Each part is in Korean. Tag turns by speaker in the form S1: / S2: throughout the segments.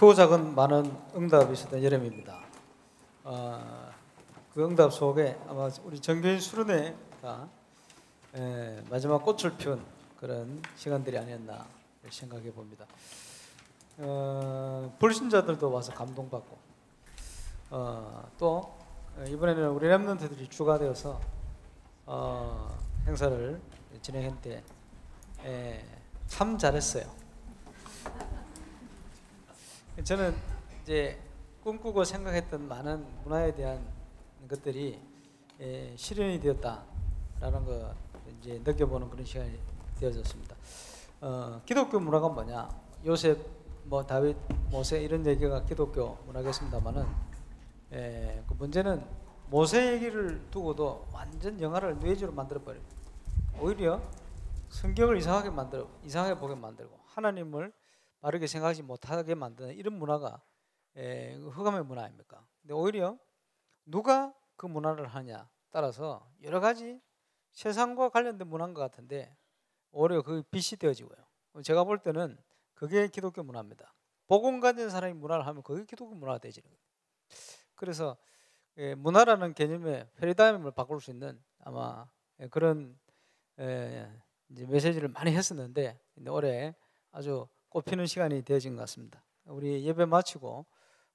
S1: 크고 작은 많은 응답이 있었던 여름입니다. 그 응답 속에 아마 우리 정교인 수련회가 마지막 꽃을 피운 그런 시간들이 아니었나 생각해 봅니다. 불신자들도 와서 감동받고 또 이번에는 우리 렘넌트들이 주가 되어서 행사를 진행했는데 참 잘했어요. 저는 이제 꿈꾸고 생각했던 많은 문화에 대한 것들이 실현이 되었다라는 거 이제 느껴보는 그런 시간이 되어졌습니다. 기독교 문화가 뭐냐? 요셉, 뭐 다윗, 모세 이런 얘기가 기독교 문화겠습니다만은 그 문제는 모세 얘기를 두고도 완전 영화를 뇌지로 만들어 버려요. 오히려 성경을 이상하게 보게 만들고 하나님을 바르게 생각하지 못하게 만드는 이런 문화가 흑암의 문화 아닙니까? 근데 오히려 누가 그 문화를 하냐 따라서 여러 가지 세상과 관련된 문화인 것 같은데 오히려 그게 빛이 되어지고요. 제가 볼 때는 그게 기독교 문화입니다. 복음 가진 사람이 문화를 하면 그게 기독교 문화가 되지는 거예요. 그래서 문화라는 개념의 패러다임을 바꿀 수 있는 아마 그런 이제 메시지를 많이 했었는데 올해 아주 꽃피는 시간이 되어진 것 같습니다. 우리 예배 마치고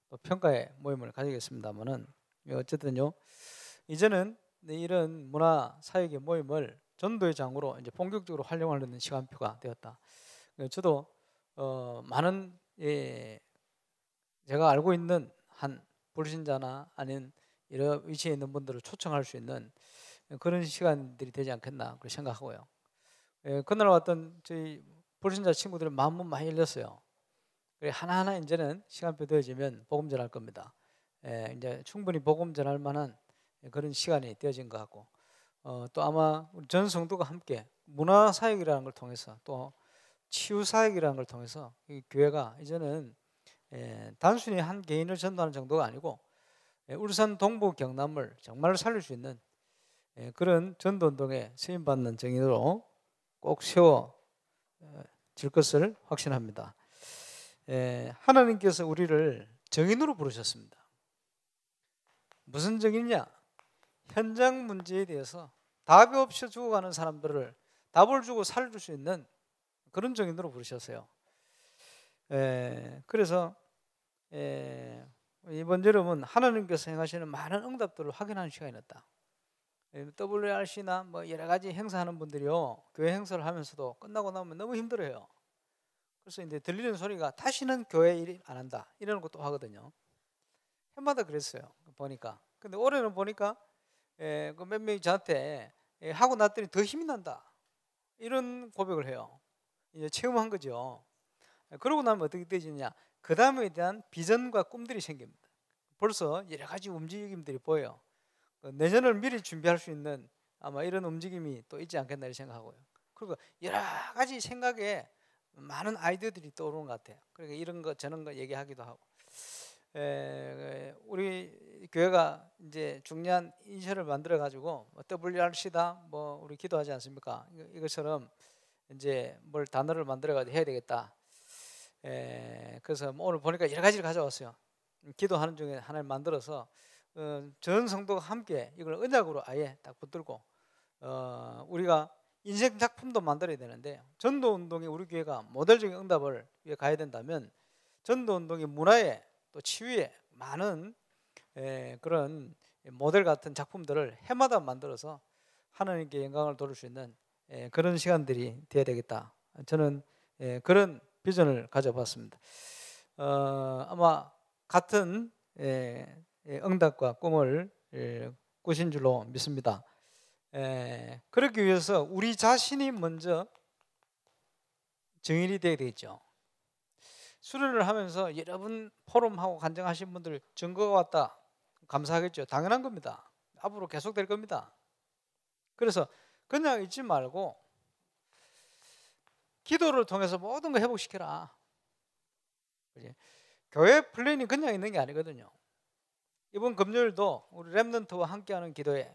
S1: 또 평가의 모임을 가지겠습니다만은 어쨌든요 이제는 이런 문화 사역의 모임을 전도의 장으로 이제 본격적으로 활용하려는 시간표가 되었다. 저도 많은 제가 알고 있는 한 불신자나 아닌 이런 위치에 있는 분들을 초청할 수 있는 그런 시간들이 되지 않겠나 그렇게 생각하고요. 그날 왔던 저희 불신자 친구들의 마음은 많이 열렸어요. 하나하나 이제는 시간표 되어지면 복음 전할 겁니다. 이제 충분히 복음 전할 만한 그런 시간이 되어진 것 같고 또 아마 우리 전 성도가 함께 문화 사역이라는 걸 통해서 또 치유 사역이라는 걸 통해서 이 교회가 이제는 단순히 한 개인을 전도하는 정도가 아니고 울산 동부 경남을 정말 살릴 수 있는 그런 전도운동에 쓰임받는 정인으로 꼭 세워질 것을 확신합니다. 하나님께서 우리를 정인으로 부르셨습니다. 무슨 정인이냐? 현장 문제에 대해서 답이 없이 죽어가는 사람들을 답을 주고 살릴 수 있는 그런 정인으로 부르셨어요. 그래서 이번 여름은 하나님께서 행하시는 많은 응답들을 확인하는 시간이었다. WRC나 뭐 여러 가지 행사하는 분들이요 교회 행사를 하면서도 끝나고 나면 너무 힘들어요. 그래서 이제 들리는 소리가 다시는 교회 일 안 한다 이러는 것도 하거든요. 해마다 그랬어요. 보니까. 근데 올해는 보니까 그 몇 명이 저한테 하고 났더니 더 힘이 난다 이런 고백을 해요. 이제 체험한 거죠. 그러고 나면 어떻게 되지냐? 그 다음에 대한 비전과 꿈들이 생깁니다. 벌써 여러 가지 움직임들이 보여요. 내년을 미리 준비할 수 있는 아마 이런 움직임이 또 있지 않겠나 생각하고요. 그리고 여러 가지 생각에 많은 아이디어들이 떠오르는 것 같아요. 그러니까 이런 거 저런 거 얘기하기도 하고 우리 교회가 이제 중요한 인쇄를 만들어 가지고 WRC다 뭐 우리 기도하지 않습니까? 이것처럼 이제 뭘 단어를 만들어 가지고 해야 되겠다. 그래서 오늘 보니까 여러 가지를 가져왔어요. 기도하는 중에 하나를 만들어서 전 성도가 함께 이걸 언약으로 아예 딱 붙들고 우리가 인생 작품도 만들어야 되는데 전도 운동에 우리 교회가 모델적인 응답을 위해 가야 된다면 전도 운동의 문화에 또 치유에 많은 그런 모델 같은 작품들을 해마다 만들어서 하나님께 영광을 돌릴 수 있는 그런 시간들이 되어야 되겠다. 저는 그런 비전을 가져봤습니다. 아마 같은 응답과 꿈을 꾸신 줄로 믿습니다. 그러기 위해서 우리 자신이 먼저 정인이 되어야 되겠죠. 수련을 하면서 여러분 포럼하고 간증하신 분들 증거가 왔다 감사하겠죠. 당연한 겁니다. 앞으로 계속 될 겁니다. 그래서 그냥 있지 말고 기도를 통해서 모든 거 회복시켜라. 교회 플랜이 그냥 있는 게 아니거든요. 이번 금요일도 우리 렘넌트와 함께하는 기도회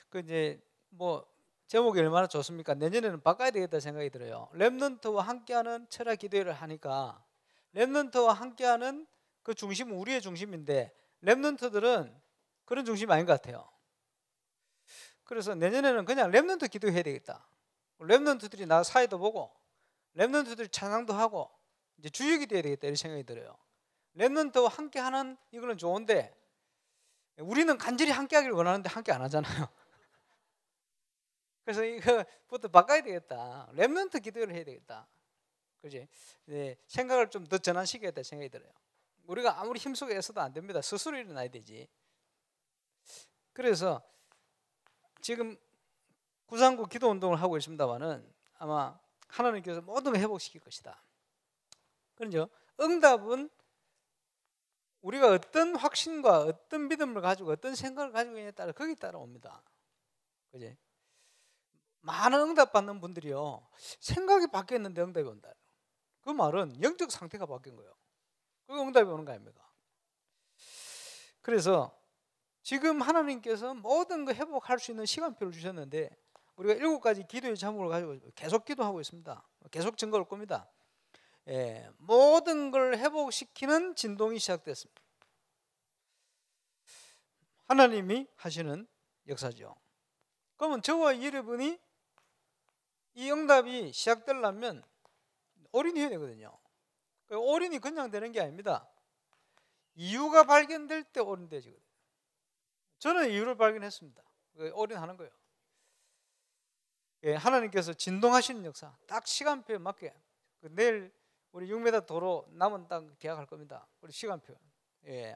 S1: 그 이제 뭐 제목이 얼마나 좋습니까? 내년에는 바꿔야 되겠다 생각이 들어요. 렘넌트와 함께하는 철학 기도회를 하니까 렘넌트와 함께하는 그 중심은 우리의 중심인데 렘넌트들은 그런 중심이 아닌 것 같아요. 그래서 내년에는 그냥 렘넌트 기도해야 되겠다. 렘넌트들이 나 사회도 보고 렘넌트들이 찬양도 하고 이제 주역이 돼야 되겠다 이런 생각이 들어요. 렘넌트와 함께하는 이거는 좋은데 우리는 간절히 함께하기를 원하는데 함께 안 하잖아요. 그래서 이거부터 바꿔야 되겠다. 렘넌트 기도를 해야 되겠다. 그지? 네, 생각을 좀 더 전환시켜야 생각이 들어요. 우리가 아무리 힘쓰고 애써도 안 됩니다. 스스로 일어나야 되지. 그래서 지금 구상구 기도 운동을 하고 있습니다만은 아마 하나님께서 모든 걸 회복시킬 것이다. 그런죠? 응답은 우리가 어떤 확신과 어떤 믿음을 가지고 어떤 생각을 가지고 있느냐에 따라 거기에 따라 옵니다. 그지? 많은 응답 받는 분들이요, 생각이 바뀌었는데 응답이 온다. 그 말은 영적 상태가 바뀐 거예요. 그게 응답이 오는 거 아닙니까? 그래서 지금 하나님께서 모든 거 회복할 수 있는 시간표를 주셨는데 우리가 7가지 기도의 제목을 가지고 계속 기도하고 있습니다. 계속 증거를 꿉니다. 모든 걸 회복시키는 진동이 시작됐습니다. 하나님이 하시는 역사죠. 그러면 저와 여러분이 이 응답이 시작되려면 올인이 해야 되거든요. 올인이 그냥 되는 게 아닙니다. 이유가 발견될 때 올인되지거든요. 저는 이유를 발견했습니다. 올인하는 거예요. 하나님께서 진동하시는 역사, 딱 시간표에 맞게 내일 우리 6m 도로 남은 땅 계약할 겁니다. 우리 시간표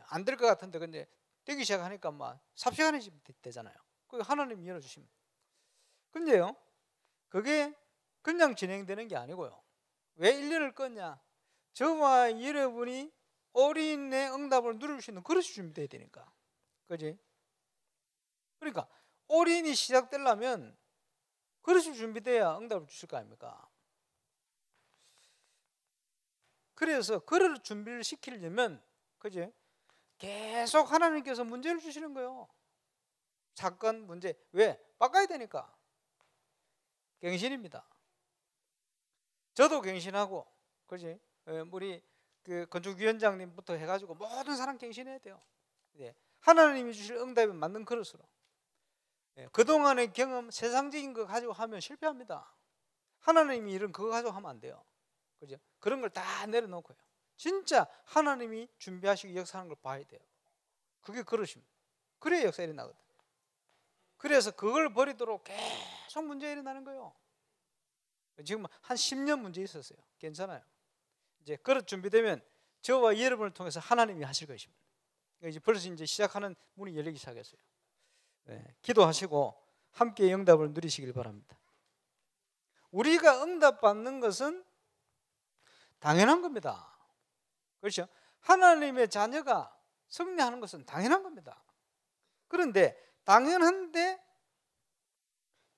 S1: 안 될 것 같은데 근데 되기 시작하니까 막 삽시간에 되잖아요. 그게 하나님이 열어주십니다. 근데요, 그게 그냥 진행되는 게 아니고요. 왜 1년을 껐냐? 저와 여러분이 올인의 응답을 누릴 수 있는 그릇이 준비돼야 되니까. 그지? 그러니까 올인이 시작되려면 그릇이 준비돼야 응답을 주실 거 아닙니까? 그래서 그릇 준비를 시키려면, 그지? 계속 하나님께서 문제를 주시는 거예요. 사건, 문제. 왜? 바꿔야 되니까. 갱신입니다. 저도 갱신하고, 그지? 우리 그 건축위원장님부터 해가지고 모든 사람 갱신해야 돼요. 하나님이 주실 응답에 맞는 그릇으로. 그동안의 경험, 세상적인 거 가지고 하면 실패합니다. 하나님이 이런 그거 가지고 하면 안 돼요. 그죠? 그런 걸 다 내려놓고요. 진짜 하나님이 준비하시고 역사하는 걸 봐야 돼요. 그게 그릇입니다. 그래야 역사 일어나거든. 그래서 그걸 버리도록 계속 문제 일어나는 거예요. 지금 한 10년 문제 있었어요. 괜찮아요. 이제 그릇 준비되면 저와 여러분을 통해서 하나님이 하실 것입니다. 이제 벌써 이제 시작하는 문이 열리기 시작했어요. 기도하시고 함께 응답을 누리시길 바랍니다. 우리가 응답받는 것은 당연한 겁니다. 그렇죠? 하나님의 자녀가 승리하는 것은 당연한 겁니다. 그런데 당연한데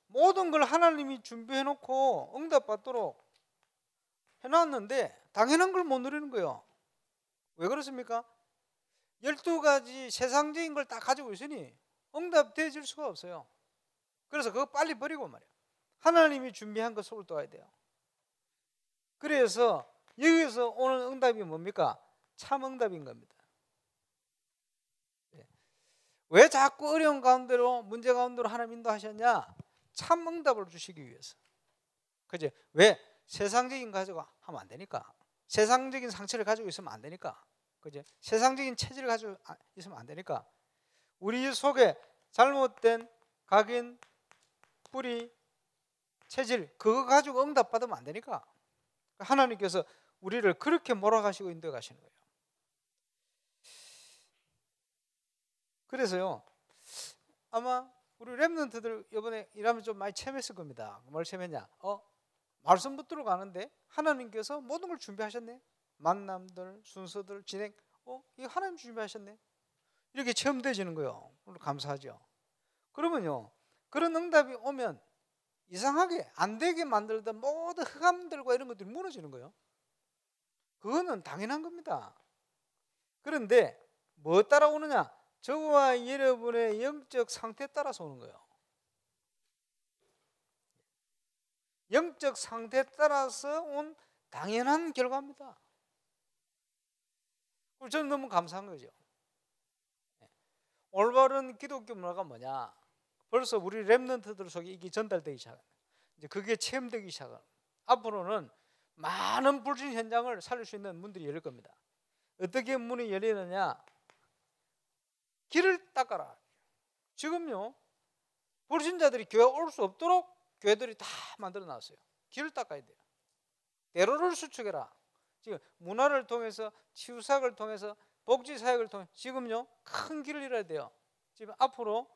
S1: 모든 걸 하나님이 준비해 놓고 응답받도록 해놨는데 당연한 걸 못 누리는 거예요. 왜 그렇습니까? 12가지 세상적인 걸 다 가지고 있으니 응답되어질 수가 없어요. 그래서 그거 빨리 버리고 말이에요. 하나님이 준비한 것 속을 떠야 돼요. 그래서 여기서 오는 응답이 뭡니까? 참 응답인 겁니다. 왜 자꾸 어려운 가운데로, 문제 가운데로 하나님 인도하셨냐? 참 응답을 주시기 위해서. 그죠? 왜? 세상적인 거 가지고 하면 안 되니까. 세상적인 상처를 가지고 있으면 안 되니까. 그죠? 세상적인 체질을 가지고 있으면 안 되니까. 우리 속에 잘못된 각인, 뿌리, 체질, 그거 가지고 응답받으면 안 되니까. 하나님께서 우리를 그렇게 몰아가시고 인도해 가시는 거예요. 그래서요, 아마 우리 렘넌트들 이번에 일하면 좀 많이 체험했을 겁니다. 뭘 체험했냐? 말씀 붙들어 가는데 하나님께서 모든 걸 준비하셨네. 만남들, 순서들, 진행, 이거 하나님 준비하셨네. 이렇게 체험되어지는 거예요. 오늘 감사하죠. 그러면요, 그런 응답이 오면 이상하게 안 되게 만들던 모든 흑암들과 이런 것들이 무너지는 거예요. 그거는 당연한 겁니다. 그런데 뭐 따라오느냐? 저와 여러분의 영적 상태에 따라서 오는 거예요. 영적 상태에 따라서 온 당연한 결과입니다. 저는 너무 감사한 거죠. 올바른 기독교 문화가 뭐냐? 벌써 우리 렘넌트들 속에 이게 전달되기 시작합니다. 이제 그게 체험되기 시작합니다. 앞으로는 많은 불신 현장을 살릴 수 있는 문들이 열릴 겁니다. 어떻게 문이 열리느냐? 길을 닦아라. 지금요, 불신자들이 교회 올 수 없도록 교회들이 다 만들어 놨어요. 길을 닦아야 돼요. 대로를 수축해라. 지금 문화를 통해서, 치유사역을 통해서, 복지사역을 통해 지금요 큰 길을 잃어야 돼요. 지금 앞으로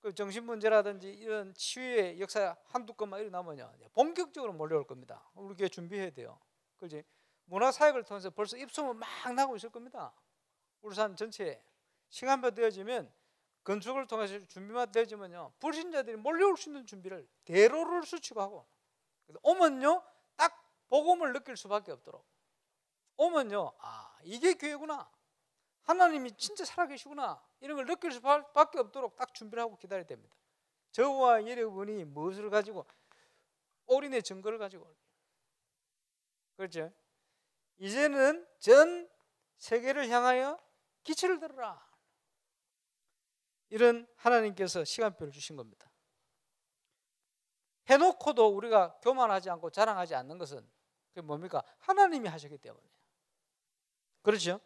S1: 그 정신문제라든지 이런 치유의 역사 한두 건만 일어나면요 본격적으로 몰려올 겁니다. 우리 교회 준비해야 돼요. 그렇지? 문화사역을 통해서 벌써 입소문 막 나고 있을 겁니다. 울산 전체에 시간표 되어지면 건축을 통해서 준비만 되어지면요 불신자들이 몰려올 수 있는 준비를 대로를 수축하고 오면요 딱 복음을 느낄 수밖에 없도록 오면요 아 이게 교회구나, 하나님이 진짜 살아계시구나, 이런 걸 느낄 수밖에 없도록 딱 준비를 하고 기다려야 됩니다. 저와 여러분이 무엇을 가지고? 올인의 증거를 가지고. 그렇죠? 이제는 전 세계를 향하여 기치를 들어라. 이런 하나님께서 시간표를 주신 겁니다. 해놓고도 우리가 교만하지 않고 자랑하지 않는 것은 그게 뭡니까? 하나님이 하셨기 때문에. 그렇죠?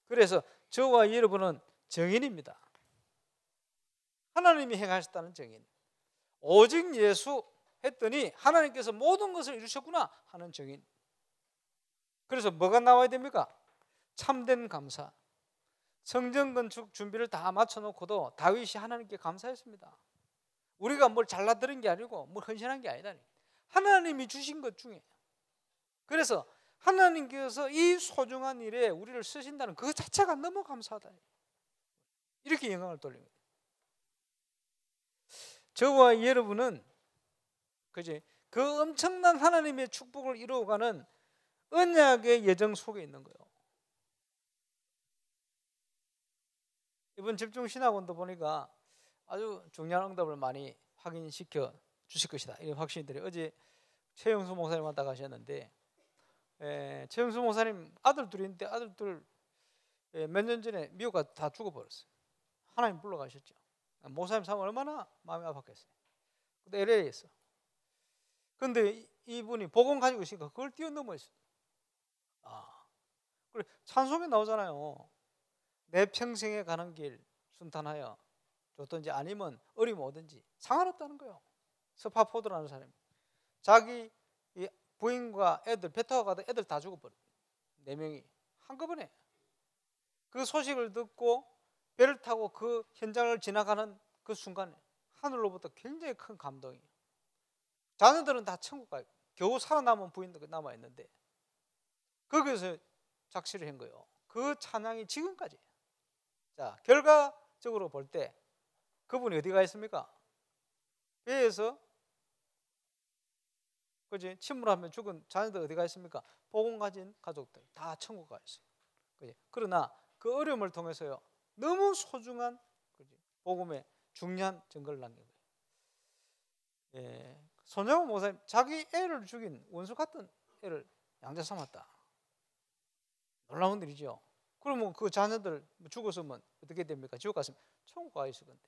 S1: 그래서 저와 여러분은 증인입니다. 하나님이 행하셨다는 증인. 오직 예수 했더니 하나님께서 모든 것을 이루셨구나 하는 증인. 그래서 뭐가 나와야 됩니까? 참된 감사. 성전 건축 준비를 다 맞춰놓고도 다윗이 하나님께 감사했습니다. 우리가 뭘 잘나들은 게 아니고 뭘 헌신한 게 아니다. 하나님이 주신 것 중에. 그래서 하나님께서 이 소중한 일에 우리를 쓰신다는 그 자체가 너무 감사하다. 이렇게 영광을 돌립니다. 저와 여러분은 그지? 그 엄청난 하나님의 축복을 이루어가는 언약의 예정 속에 있는 거예요. 이번 집중신학원도 보니까 아주 중요한 응답을 많이 확인시켜 주실 것이다, 이런 확신들이. 어제 최영수 목사님 왔다 가셨는데 최영수 목사님 아들 둘인데 아들 둘 몇 년 전에 미국 가서 다 죽어버렸어요. 하나님 불러가셨죠. 목사님 삶 얼마나 마음이 아팠겠어요. 근데 LA에 있어. 근데 이분이 복음 가지고 있으니까 그걸 뛰어넘어 있어요. 그래 찬송에 나오잖아요. 내 평생에 가는 길 순탄하여 좋든지 아니면 어려움 오든지 상관없다는 거예요. 서파포드라는 사람이 자기 부인과 애들 배 타고 가다 애들 다 죽어버려. 4명이 한꺼번에. 그 소식을 듣고 배를 타고 그 현장을 지나가는 그 순간에 하늘로부터 굉장히 큰 감동이. 자녀들은 다 천국 가요. 겨우 살아남은 부인도 남아있는데 거기서 작시를 한 거예요. 그 찬양이 지금까지. 자, 결과적으로 볼 때 그분이 어디 가 있습니까? 배에서 그지? 침몰하면 죽은 자녀들 어디 가 있습니까? 복음 가진 가족들 다 천국 가 있어요. 그지? 그러나 그 어려움을 통해서요 너무 소중한 그지? 복음의 중요한 증거를 남긴 거예요. 손정호 목사님 자기 애를 죽인 원수 같은 애를 양자 삼았다. 놀라운 일이죠. 그러면 그 자녀들 죽었으면 어떻게 됩니까? 지옥 갔으면 천국 가 있을 건데.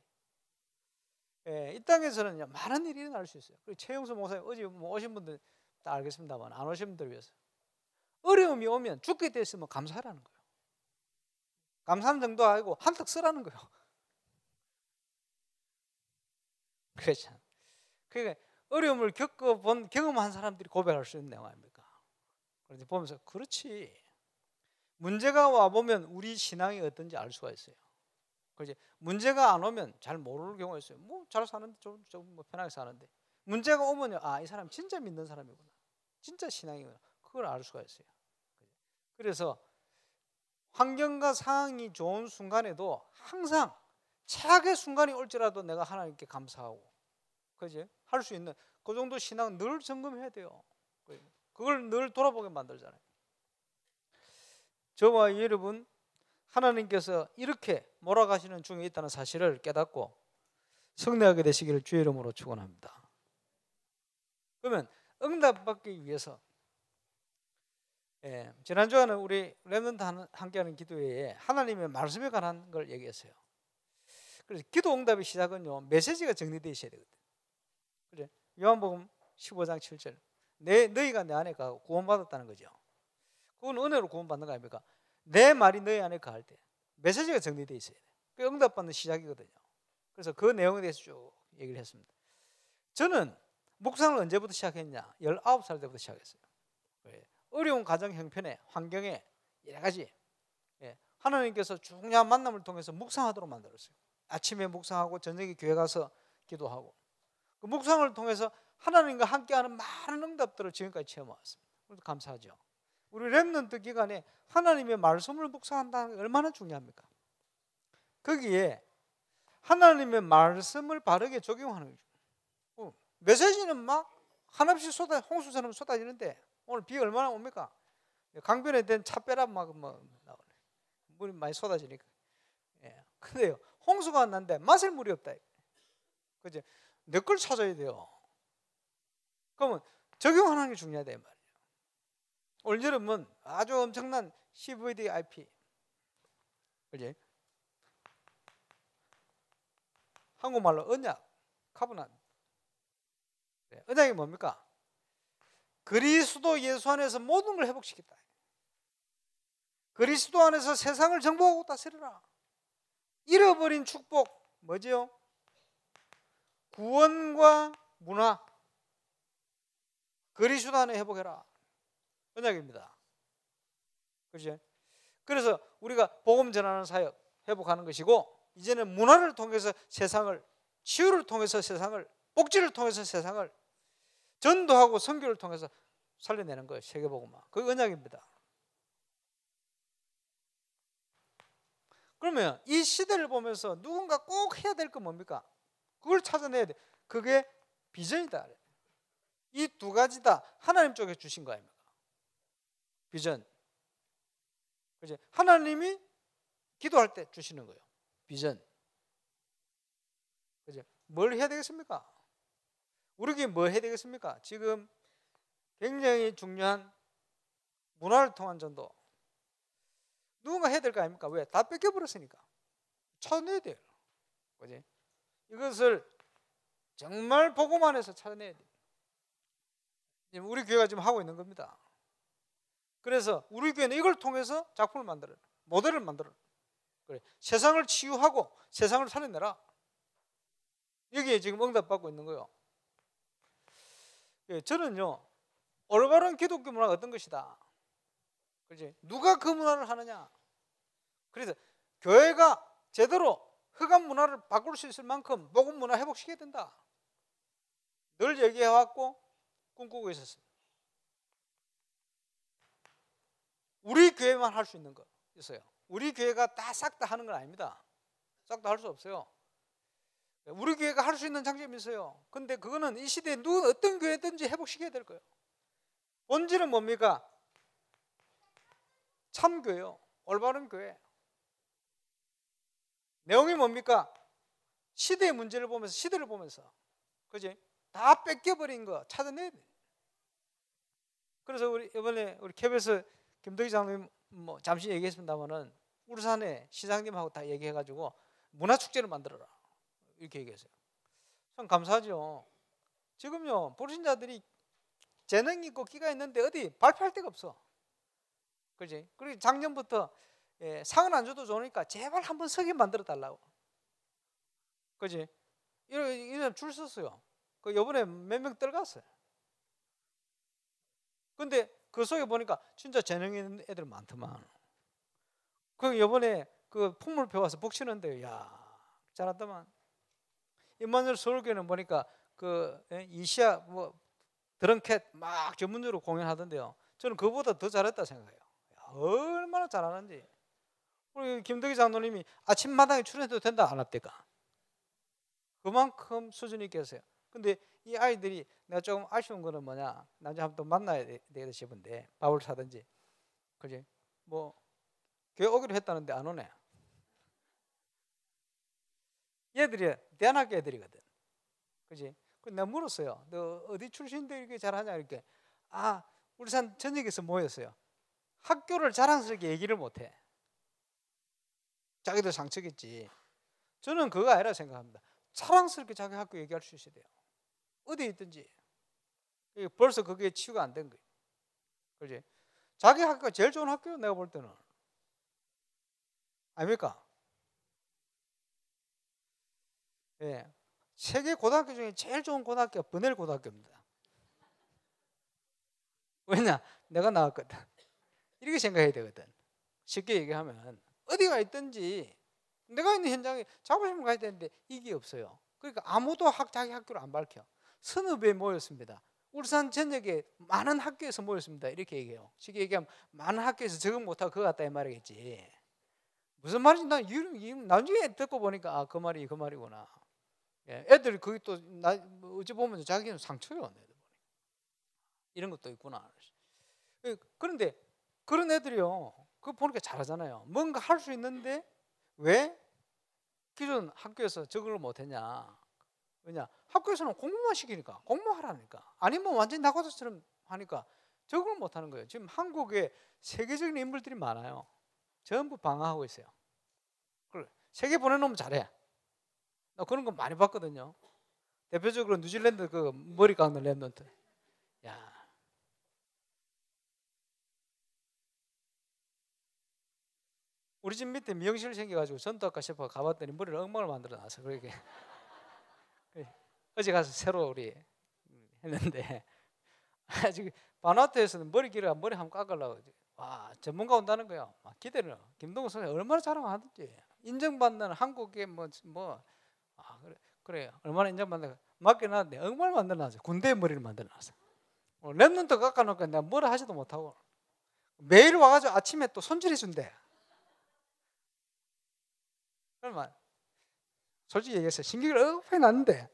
S1: 이 땅에서는 많은 일이 일어날 수 있어요. 그리고 최영수 목사님 어제 오신 분들 다 알겠습니다만 안 오신 분들 위해서 어려움이 오면 죽게 됐으면 감사하라는 거예요. 감사하는 정도 아니고 한턱 쓰라는 거예요. 그렇죠. 그러니까 어려움을 겪어본 경험한 사람들이 고백할 수 있는 내용 아닙니까? 그런데 보면서 그렇지. 문제가 와보면 우리 신앙이 어떤지 알 수가 있어요. 그렇지. 문제가 안 오면 잘 모르는 경우가 있어요. 뭐 잘 사는데 좀 편하게 사는데 문제가 오면요, 아, 이 사람 진짜 믿는 사람이구나, 진짜 신앙이구나, 그걸 알 수가 있어요. 그래서 환경과 상황이 좋은 순간에도 항상 최악의 순간이 올지라도 내가 하나님께 감사하고, 그지? 할 수 있는 그 정도 신앙은 늘 점검해야 돼요. 그걸 늘 돌아보게 만들잖아요. 저와 여러분 하나님께서 이렇게 몰아가시는 중에 있다는 사실을 깨닫고 승리하게 되시기를 주의 이름으로 축원합니다. 그러면 응답받기 위해서 예, 지난주에는 우리 렘넌트 함께하는 기도회에 하나님의 말씀에 관한 걸 얘기했어요. 그래서 기도 응답의 시작은요, 메시지가 정리되어 있어야 되거든. 그래, 요한복음 15장 7절, 너희가 내 안에 가고 구원받았다는 거죠. 그건 은혜로 구원받는 거 아닙니까? 내 말이 너희 안에 가할 때 메시지가 정리되어 있어야 돼. 그 응답받는 시작이거든요. 그래서 그 내용에 대해서 쭉 얘기를 했습니다. 저는 묵상을 언제부터 시작했냐? 19살 때부터 시작했어요. 어려운 가정 형편에, 환경에 여러 가지 하나님께서 중요한 만남을 통해서 묵상하도록 만들었어요. 아침에 묵상하고 저녁에 교회 가서 기도하고, 그 묵상을 통해서 하나님과 함께하는 많은 응답들을 지금까지 체험해왔습니다. 그래서 감사하죠. 우리 렘넌트 기간에 하나님의 말씀을 묵상한다는 게 얼마나 중요합니까? 거기에 하나님의 말씀을 바르게 적용하는 거죠. 메시지는 막 한없이 홍수처럼 쏟아지는데 오늘 비 얼마나 옵니까? 강변에 된 차 빼라 막 나오네. 물이 많이 쏟아지니까. 근데요, 홍수가 안 났는데 마실 물이 없다. 그죠? 내 걸 찾아야 돼요. 그러면 적용하는 게 중요하다 이 말이에요. 올 여름은 아주 엄청난 CVDIP, 그지? 한국말로 언약, 카브난. 언약이 뭡니까? 그리스도 예수 안에서 모든 걸 회복시켰다. 그리스도 안에서 세상을 정복하고 다스리라. 잃어버린 축복 뭐죠? 구원과 문화, 그리스도 안에 회복해라. 언약입니다. 그렇죠? 그래서 우리가 복음 전하는 사역 회복하는 것이고, 이제는 문화를 통해서 세상을, 치유를 통해서 세상을, 복지를 통해서 세상을, 전도하고 선교를 통해서 살려내는 거예요. 세계복음화. 그게 언약입니다. 그러면 이 시대를 보면서 누군가 꼭 해야 될 건 뭡니까? 그걸 찾아내야 돼. 그게 비전이다. 이 두 가지 다 하나님 쪽에 주신 거 아닙니까? 비전. 그죠? 하나님이 기도할 때 주시는 거예요. 비전. 그죠? 뭘 해야 되겠습니까? 우리에게 뭐 해야 되겠습니까? 지금 굉장히 중요한 문화를 통한 전도. 누군가 해야 될 거 아닙니까? 왜? 다 뺏겨버렸으니까. 찾아내야 돼요. 그지? 이것을 정말 복음 안에서 찾아내야 돼요. 우리 교회가 지금 하고 있는 겁니다. 그래서 우리 교회는 이걸 통해서 작품을 만들어요. 모델을 만들어요. 그래. 세상을 치유하고 세상을 살려내라. 여기에 지금 응답받고 있는 거예요. 저는요, 올바른 기독교 문화가 어떤 것이다. 그렇지? 누가 그 문화를 하느냐. 그래서 교회가 제대로 흑암 문화를 바꿀 수 있을 만큼 복음 문화 회복시켜야 된다. 늘 얘기해왔고 꿈꾸고 있었습니다. 우리 교회만 할 수 있는 거 있어요. 우리 교회가 다 싹 다 하는 건 아닙니다. 싹 다 할 수 없어요. 우리 교회가 할 수 있는 장점이 있어요. 근데 그거는 이 시대에 어떤 교회든지 회복시켜야 될 거예요. 본질은 뭡니까? 참교회요. 올바른 교회. 내용이 뭡니까? 시대의 문제를 보면서, 시대를 보면서, 그지? 다 뺏겨버린 거 찾아내야 돼. 그래서 이번에 우리 KBS 김덕희 장로님 잠시 얘기했습니다만은 울산에 시장님하고 다 얘기해가지고 문화축제를 만들어라 이렇게 얘기했어요. 참 감사하죠. 지금요, 불신자들이 재능 있고 끼가 있는데 어디 발표할 데가 없어. 그지? 그리고 작년부터 상은 안 줘도 좋으니까 제발 한번 서게 만들어 달라고. 그지? 이런 줄 섰어요. 그 요번에 몇 명 들어갔어요. 근데 그 속에 보니까 진짜 재능 있는 애들 많더만. 그 요번에 그 풍물 배워서 복치는데, 야, 잘한다만. 임마누엘 서울교회는 보니까 그 이시아 드럼캣 막 전문적으로 공연하던데요. 저는 그보다 더 잘했다 생각해요. 야, 얼마나 잘하는지. 우리 김덕희 장로님이 아침마당에 출연해도 된다 안 합니까? 그만큼 수준이 있게 했어요. 근데 이 아이들이 내가 조금 아쉬운 거는 뭐냐, 나중에 한번 또 만나야 되겠다 싶은데 밥을 사든지, 그지? 교회 오기로 했다는데 안 오네. 얘들이 대안학교 애들이거든, 그지? 그래서 내가 물었어요. 너 어디 출신인데 이렇게 잘하냐? 이렇게. 아, 울산 전역에서 모였어요. 학교를 자랑스럽게 얘기를 못해. 자기도 상처겠지. 저는 그거 아니라 생각합니다. 자랑스럽게 자기 학교 얘기할 수 있어야 돼요. 어디 있든지. 벌써 그게 치유가 안 된 거예요. 그렇지? 자기 학교가 제일 좋은 학교요, 내가 볼 때는. 아닙니까? 예. 세계 고등학교 중에 제일 좋은 고등학교가 버넬 고등학교입니다. 왜냐? 내가 나왔거든. 이렇게 생각해야 되거든. 쉽게 얘기하면 어디가 있든지 내가 있는 현장에 자부심을 가야 되는데 이게 없어요. 그러니까 아무도 자기 학교를 안 밝혀. 서너 배 모였습니다. 울산 전역에 많은 학교에서 모였습니다. 이렇게 얘기해요. 쉽게 얘기하면 많은 학교에서 적응 못하고 그거 같다 이 말이겠지. 무슨 말인지 난 나중에 듣고 보니까 아, 그 말이구나. 예, 애들이 그게 또 어찌 보면 자기는 상처요. 이런 것도 있구나. 그런데 그런 애들이요, 그거 보니까 잘하잖아요. 뭔가 할 수 있는데 왜 기존 학교에서 적응을 못했냐? 왜냐? 학교에서는 공부만 시키니까, 공부하라니까. 아니면 완전히 낙오자처럼 하니까 적응을 못하는 거예요. 지금 한국에 세계적인 인물들이 많아요. 전부 방황하고 있어요. 세계 보내놓으면 잘해. 나 그런 거 많이 봤거든요. 대표적으로 뉴질랜드 그 머리 깎는 랩런트. 야, 우리 집 밑에 미용실 생겨가지고 전도학과 셰프가 가봤더니 머리를 엉망을 만들어놨어. 그러게 어제 가서 새로 우리 했는데 아직 바나트에서는 머리 길어 머리 한번 깎으려고 와 전문가 온다는 거야. 막 기대를. 김동훈 선생님 얼마나 자랑하든지 인정받는 한국의 그래 얼마나 인정받는 맡겨놨는데 엉망을 만들어놨어. 군대의 머리를 만들어놨어. 랩런트 깎아놓고 내가 뭐라 하지도 못하고 매일 와가지고 아침에 또 손질해준대. 그러면 솔직히 얘기해서 신경을 억하게 났는데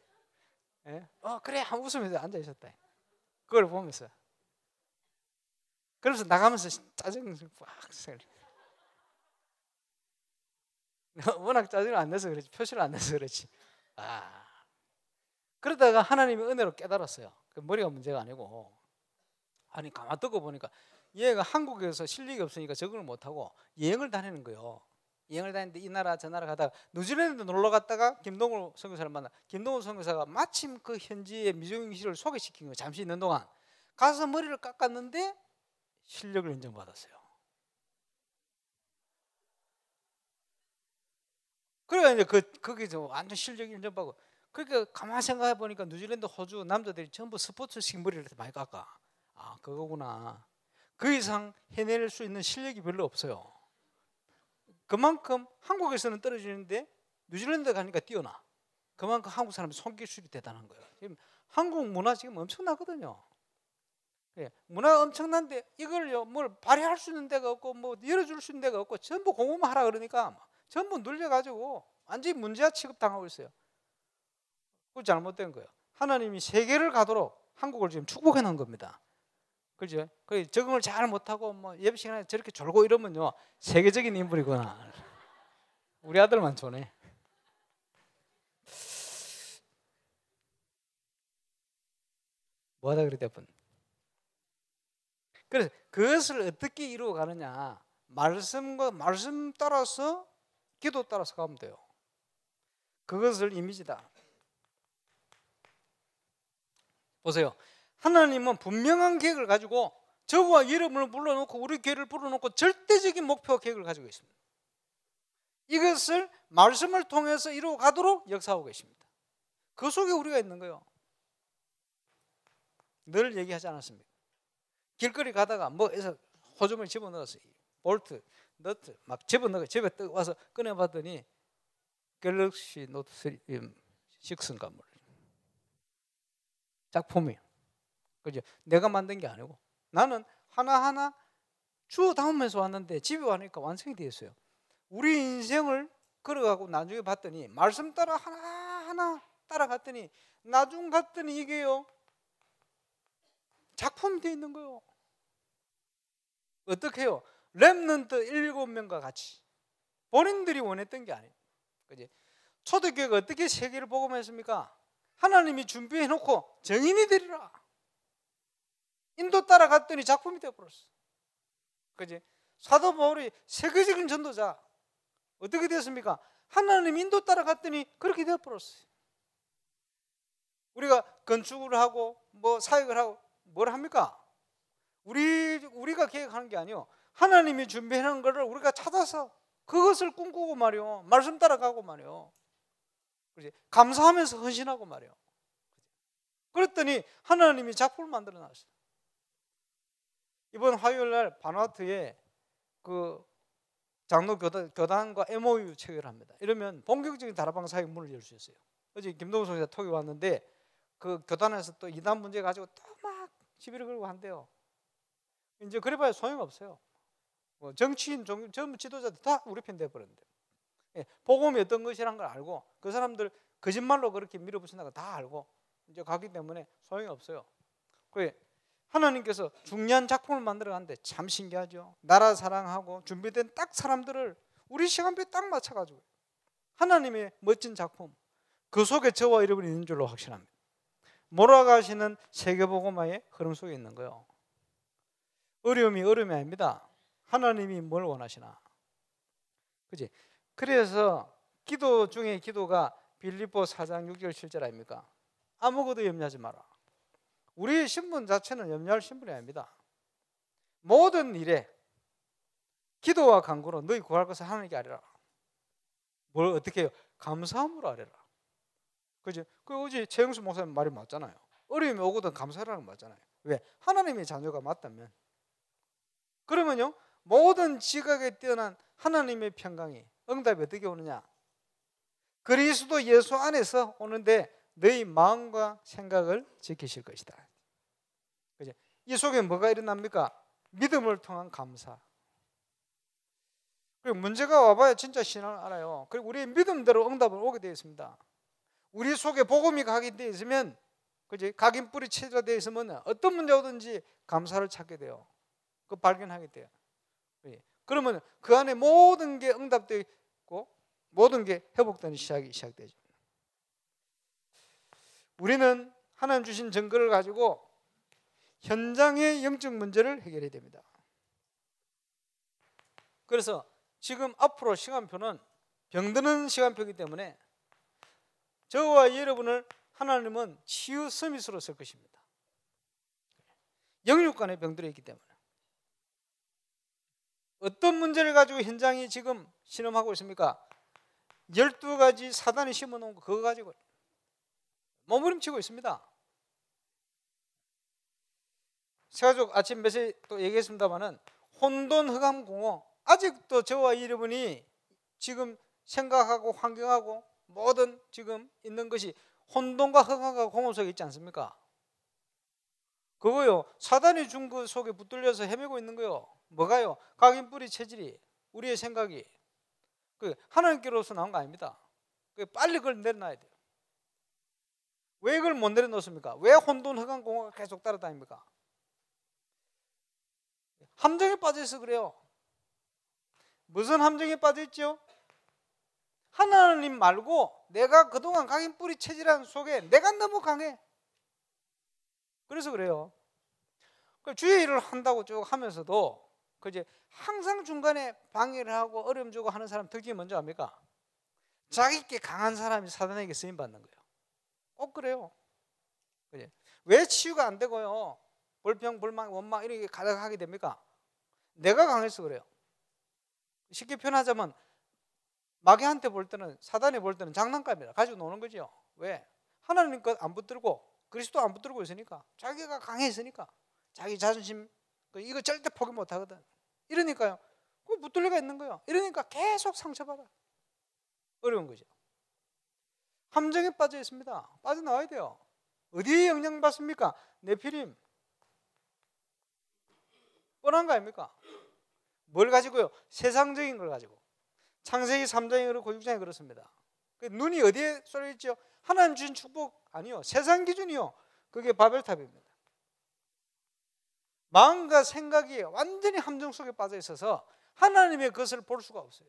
S1: 예? 그래 하고 웃으면서 앉아있었다. 그걸 보면서 그래서 나가면서 짜증을 빡 셀. 워낙 짜증을 안 내서 그렇지, 표시를 안 내서 그렇지. 그러다가 하나님의 은혜로 깨달았어요. 그 머리가 문제가 아니고. 아니 가만 듣고 보니까 얘가 한국에서 실력이 없으니까 적응을 못하고 여행을 다니는 거예요. 여행을 다니는데 이 나라 저 나라 가다가 뉴질랜드 놀러 갔다가 김동훈 선교사를 만나. 김동훈 선교사가 마침 그 현지의 미종실을 소개시킨 거예요. 잠시 있는 동안 가서 머리를 깎았는데 실력을 인정받았어요. 그러니까 이제 거기서 완전 실력 인정받고. 그러니까 가만 생각해 보니까 뉴질랜드, 호주 남자들이 전부 스포츠식 머리를 많이 깎아. 아 그거구나. 그 이상 해낼 수 있는 실력이 별로 없어요. 그만큼 한국에서는 떨어지는데 뉴질랜드 가니까 뛰어나. 그만큼 한국 사람의 손기술이 대단한 거예요. 지금 한국 문화 지금 엄청나거든요. 예, 문화가 엄청난데 이걸요 뭘 발휘할 수 있는 데가 없고 뭐 열어줄 수 있는 데가 없고 전부 공부만 하라 그러니까 전부 눌려가지고 완전히 문제아 취급당하고 있어요. 그거 잘못된 거예요. 하나님이 세계를 가도록 한국을 지금 축복해 놓은 겁니다. 그죠? 적응을 잘 못하고 뭐 예배 시간에 저렇게 졸고 이러면요 세계적인 인물이구나. 우리 아들만 좋네. 뭐하다 그랬대 분. 그래서 그것을 어떻게 이루어 가느냐? 말씀 따라서 기도 따라서 가면 돼요. 그것을 이미지다. 보세요. 하나님은 분명한 계획을 가지고 저와 이름을 불러놓고 우리 교회를 불러놓고 절대적인 목표 계획을 가지고 있습니다. 이것을 말씀을 통해서 이루어 가도록 역사하고 계십니다. 그 속에 우리가 있는 거예요. 늘 얘기하지 않았습니까? 길거리 가다가 뭐에서 호주머니 집어넣었어요. 볼트, 너트 막 집어넣어 집에 떠 와서 꺼내봤더니 갤럭시 노트 3 6인가 뭐 작품이에요. 그죠? 내가 만든 게 아니고 나는 하나하나 주워 담으면서 왔는데 집에 와니까 완성이 되었어요. 우리 인생을 걸어가고 나중에 봤더니 말씀 따라 하나하나 따라갔더니 나중 갔더니 이게요 작품이 되어 있는 거예요. 어떻게 해요? 렘넌트 7명과 같이 본인들이 원했던 게 아니에요. 그지? 초대교회가 어떻게 세계를 복음했습니까? 하나님이 준비해 놓고 정인이 되리라. 인도 따라갔더니 작품이 되어버렸어. 그지? 사도 바울이 세계적인 전도자. 어떻게 됐습니까? 하나님 인도 따라갔더니 그렇게 되어버렸어요. 우리가 건축을 하고 뭐 사역을 하고 뭘 합니까? 우리가 계획하는 게 아니요. 하나님이 준비하는 것을 우리가 찾아서 그것을 꿈꾸고 말이요. 말씀 따라가고 말이요. 그렇지? 감사하면서 헌신하고 말이요. 그랬더니 하나님이 작품을 만들어 놨어요. 이번 화요일 날 바누아투에 그 장로 교단과 MOU 체결합니다. 이러면 본격적인 다락방 사역 문을 열 수 있어요. 어제 김동우 선생님 톡이 왔는데 그 교단에서 또 이단 문제 가지고 또 막 시비를 걸고 한대요. 이제 그래봐야 소용없어요. 뭐 정치인, 전부 지도자들 다 우리 편 돼버렸는데, 복음이 어떤 것이란 걸 알고 그 사람들 거짓말로 그렇게 밀어붙인다고 다 알고 이제 가기 때문에 소용이 없어요. 하나님께서 중요한 작품을 만들어 가는데 참 신기하죠. 나라 사랑하고 준비된 딱 사람들을 우리 시간표에 딱 맞춰가지고 하나님의 멋진 작품, 그 속에 저와 여러분이 있는 줄로 확신합니다. 몰아가시는 세계복음화의 흐름 속에 있는 거예요. 어려움이 아닙니다. 하나님이 뭘 원하시나. 그지? 그래서 기도 중에 기도가 빌립보 4장 6절 7절 아닙니까? 아무것도 염려하지 마라. 우리의 신분 자체는 염려할 신분이 아닙니다. 모든 일에 기도와 간구로 너희 구할 것을 하나님께 아뢰라. 뭘 어떻게 해요? 감사함으로 아뢰라. 그지? 그 어제 최영수 목사님 말이 맞잖아요. 어려움이 오거든 감사하라는 거 맞잖아요. 왜? 하나님의 자녀가 맞다면. 그러면요, 모든 지각에 뛰어난 하나님의 평강이 응답이 어떻게 오느냐? 그리스도 예수 안에서 오는데 너희 마음과 생각을 지키실 것이다. 그죠? 이 속에 뭐가 일어납니까? 믿음을 통한 감사. 그리고 문제가 와봐야 진짜 신앙을 알아요. 그리고 우리의 믿음대로 응답을 오게 되어 있습니다. 우리 속에 복음이 각인되어 있으면, 그지? 각인뿌리 체제가 되어 있으면 어떤 문제가 오든지 감사를 찾게 돼요. 그 발견하게 돼요. 그러면 그 안에 모든 게 응답되어 있고 모든 게 회복되는 시작되죠. 우리는 하나님 주신 증거를 가지고 현장의 영적 문제를 해결해야 됩니다. 그래서 지금 앞으로 시간표는 병드는 시간표이기 때문에 저와 여러분을 하나님은 치유 서밋으로 쓸 것입니다. 영육간에 병들어 있기 때문에. 어떤 문제를 가지고 현장이 지금 실험하고 있습니까? 12가지 사단이 심어놓은 거 그거 가지고 몸부림치고 있습니다. 세가족 아침 몇시에 또 얘기했습니다마는 혼돈 흑암 공허, 아직도 저와 여러분이 지금 생각하고 환경하고 모든 지금 있는 것이 혼돈과 흑암과 공허 속에 있지 않습니까? 그거요, 사단이 준 그 속에 붙들려서 헤매고 있는 거요. 뭐가요? 각인뿌리 체질이, 우리의 생각이 그 하나님께로서 나온 거 아닙니다. 빨리 그걸 내려놔야 돼요. 왜 그걸 못 내려놓습니까? 왜 혼돈 흑암 공허가 계속 따라다닙니까? 함정에 빠져서 그래요. 무슨 함정에 빠져있죠? 하나님 말고 내가 그동안 각인뿌리 체질한 속에 내가 너무 강해. 그래서 그래요. 주의 일을 한다고 쭉 하면서도 그제 항상 중간에 방해를 하고 어려움 주고 하는 사람 특징이 뭔지 압니까? 자기께 강한 사람이 사단에게 쓰임 받는 거예요. 꼭 그래요. 그제 왜 치유가 안 되고요? 불평, 불만, 원망 이렇게 가득하게 됩니까? 내가 강해서 그래요. 쉽게 표현하자면 마귀한테 볼 때는, 사단이 볼 때는 장난감이라 가지고 노는 거죠. 왜? 하나님 것 안 붙들고 그리스도 안 붙들고 있으니까, 자기가 강해 있으니까, 자기 자존심 이거 절대 포기 못 하거든. 이러니까요, 그 붙들려가 있는 거예요. 이러니까 계속 상처받아. 어려운 거죠. 함정에 빠져 있습니다. 빠져나와야 돼요. 어디에 영향받습니까? 네피림. 뻔한 거 아닙니까? 뭘 가지고요? 세상적인 걸 가지고. 창세기 3장에 그렇고 6장에 그렇습니다. 눈이 어디에 쏠려 있죠? 하나님 주신 축복 아니요, 세상 기준이요. 그게 바벨탑입니다. 마음과 생각이 완전히 함정 속에 빠져 있어서 하나님의 것을 볼 수가 없어요.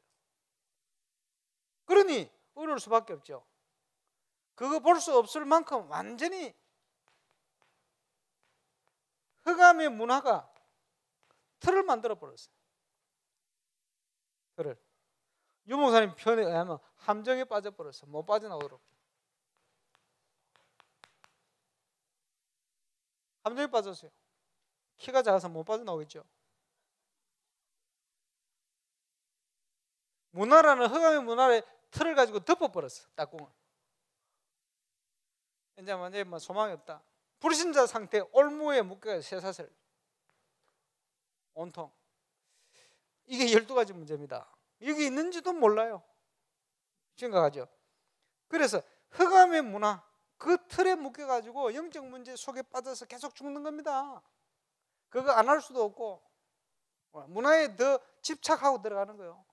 S1: 그러니 어려울 수밖에 없죠. 그거 볼 수 없을 만큼 완전히 흑암의 문화가 틀을 만들어 버렸어요. 틀을. 유목사님 편에 의하면 함정에 빠져버렸어. 못 빠져나오도록. 함정에 빠졌어요. 키가 작아서 못 빠져나오겠죠. 문화라는 흑암의 문화의 틀을 가지고 덮어버렸어. 딱공을. 이제 완전히 뭐 소망이 없다. 불신자 상태 올무에 묶여 쇠사슬 온통. 이게 12가지 문제입니다. 여기 있는지도 몰라요. 생각하죠. 그래서 흑암의 문화 그 틀에 묶여가지고 영적 문제 속에 빠져서 계속 죽는 겁니다. 그거 안 할 수도 없고 문화에 더 집착하고 들어가는 거예요.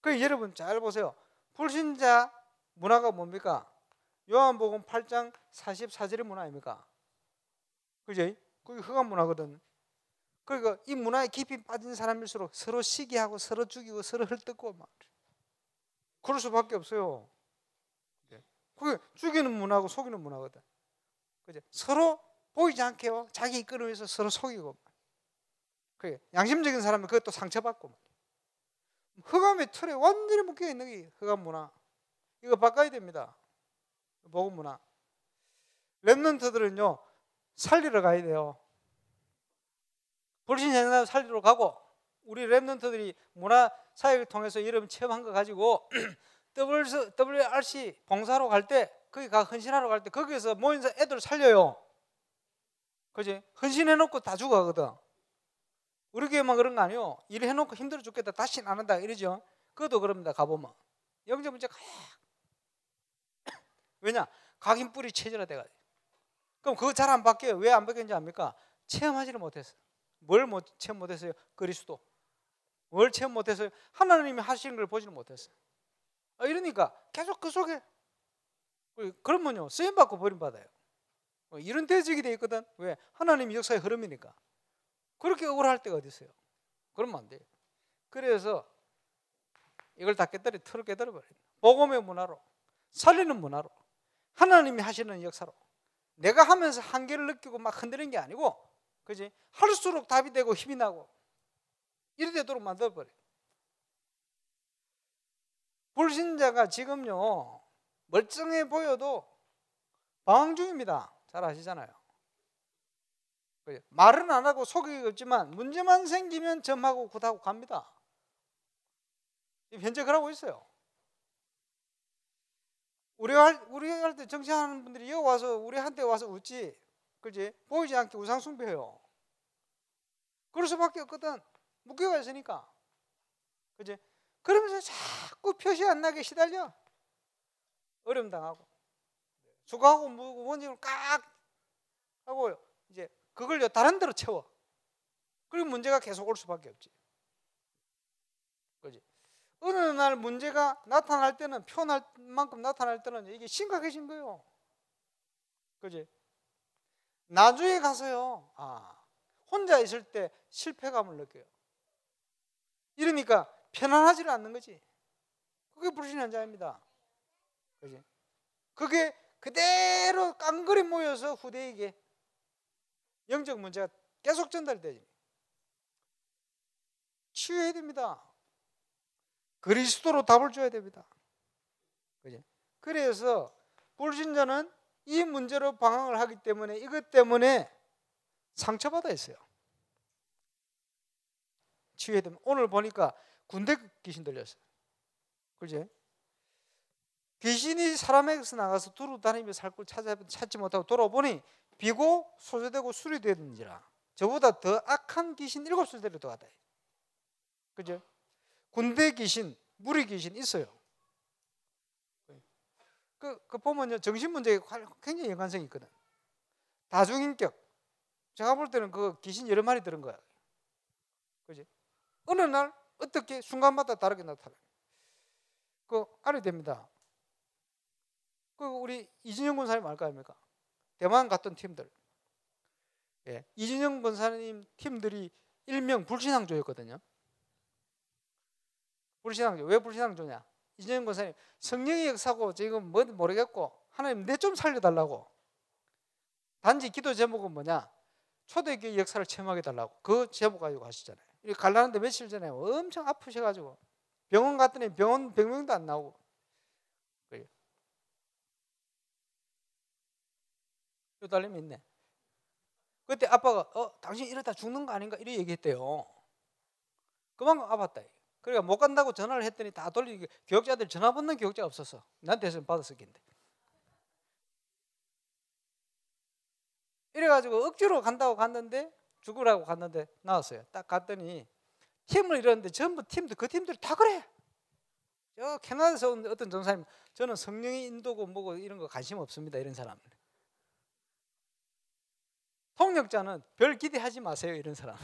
S1: 그 여러분 잘 보세요. 불신자 문화가 뭡니까? 요한복음 8장 44절의 문화 아닙니까? 그죠? 그게 흑암 문화거든. 그러니까 이 문화에 깊이 빠진 사람일수록 서로 시기하고 서로 죽이고 서로 헐뜯고 막 그럴 수밖에 없어요. 그게 죽이는 문화고 속이는 문화거든. 그죠? 서로 보이지 않게요. 자기 이끌어 위해서 서로 속이고. 그게 양심적인 사람은 그것도 상처받고. 흑암의 틀에 완전히 묶여 있는 게 흑암 문화. 이거 바꿔야 됩니다. 복음 문화. 렘넌트들은요 살리러 가야 돼요. 불신자 살리러 가고 우리 렘넌트들이 문화 사역을 통해서 여러분 체험한 거 가지고 WRC 봉사로 갈 때 거기 가 헌신하러 갈 때 거기에서 모인 애들 살려요. 그지? 헌신해놓고 다 죽어가거든. 우리 교회만 그런 거 아니에요. 일해놓고 힘들어 죽겠다 다시는 안 한다 이러죠. 그것도 그럽니다. 가보면 영적 문제가 왜냐? 각인 뿌리 체질화돼가지고. 그럼 그거 잘 안 바뀌어요. 왜 안 바뀌는지 압니까? 체험하지를 못했어요. 뭘 체험 못했어요? 그리스도. 뭘 체험 못했어요? 하나님이 하시는 걸 보지는 못했어요. 이러니까 계속 그 속에 그러면요 쓰임받고 버림받아요. 이런 대적이 돼 있거든. 왜? 하나님 역사의 흐름이니까. 그렇게 억울할 때가 어디 있어요? 그러면 안 돼요. 그래서 이걸 다 깨달이 틀을 깨달아버려요. 복음의 문화로 살리는 문화로 하나님이 하시는 역사로 내가 하면서 한계를 느끼고 막 흔드는 게 아니고 그지? 할수록 답이 되고 힘이 나고 이래 되도록 만들어버려요. 불신자가 지금요 멀쩡해 보여도 방황 중입니다. 잘 아시잖아요. 말은 안 하고 속이 없지만 문제만 생기면 점하고 굿하고 갑니다. 현재 그러고 있어요. 우리가 할 때 정치하는 분들이 여기 와서 우리한테 와서 웃지, 그지? 보이지 않게 우상 숭배해요. 그럴 수밖에 없거든. 묶여가 있으니까, 그지? 그러면서 자꾸 표시 안 나게 시달려. 어려움 당하고, 수고하고 원진을 깍 하고 이제 그걸 다른 데로 채워. 그리고 문제가 계속 올 수밖에 없지, 그지? 어느 날 문제가 나타날 때는 표현할 만큼 나타날 때는 이게 심각해진 거예요. 그지? 나중에 가서요, 혼자 있을 때 실패감을 느껴요. 이러니까 편안하지를 않는 거지. 그게 불신자입니다. 그지? 그게 그대로 깡그리 모여서 후대에게 영적 문제가 계속 전달되지. 치유해야 됩니다. 그리스도로 답을 줘야 됩니다. 그지? 그래서 불신자는 이 문제로 방황을 하기 때문에 이것 때문에 상처받아 있어요. 치유해야 됩니다. 오늘 보니까 군대 귀신 들렸어요. 그지? 귀신이 사람에게서 나가서 두루 다니며 살 걸 찾지 못하고 돌아보니 비고 소재되고 술이 되는지라 저보다 더 악한 귀신 7술 데려다가다. 그죠? 군대 귀신, 무리 귀신 있어요. 그 보면요 정신 문제에 굉장히 연관성이 있거든. 다중인격. 제가 볼 때는 그 귀신 여러 마리 들은 거야. 그지? 어느 날 어떻게 순간마다 다르게 나타나요. 그 알아야 됩니다. 그 우리 이진영 권사님 알거 아닙니까? 대만 갔던 팀들. 예, 이진영 권사님 팀들이 일명 불신앙조였거든요. 불신앙조. 왜 불신앙조냐? 이진영 권사님 성령의 역사고 지금 뭐 모르겠고 하나님 내 좀 살려달라고. 단지 기도 제목은 뭐냐? 초대교회 역사를 체험하게 달라고. 그 제목 가지고 하시잖아요. 갈라는데 며칠 전에 엄청 아프셔가지고 병원 갔더니 병명도 안 나오고. 요 딸내미 있네. 그때 아빠가 당신 이러다 죽는 거 아닌가 이렇게 얘기했대요. 그만큼 아팠다. 그러니까 못 간다고 전화를 했더니 다 돌리고 교육자들 전화 받는 교육자가 없었어. 나한테서 받았을 텐데. 이래가지고 억지로 간다고 갔는데 죽으라고 갔는데 나왔어요. 딱 갔더니 팀을 이뤘는데 전부 그 팀들이 다 그래. 저 캐나다에서 온 어떤 전사님, 저는 성령의 인도고 뭐고 이런 거 관심 없습니다. 이런 사람. 통역자는 별 기대하지 마세요. 이런 사람.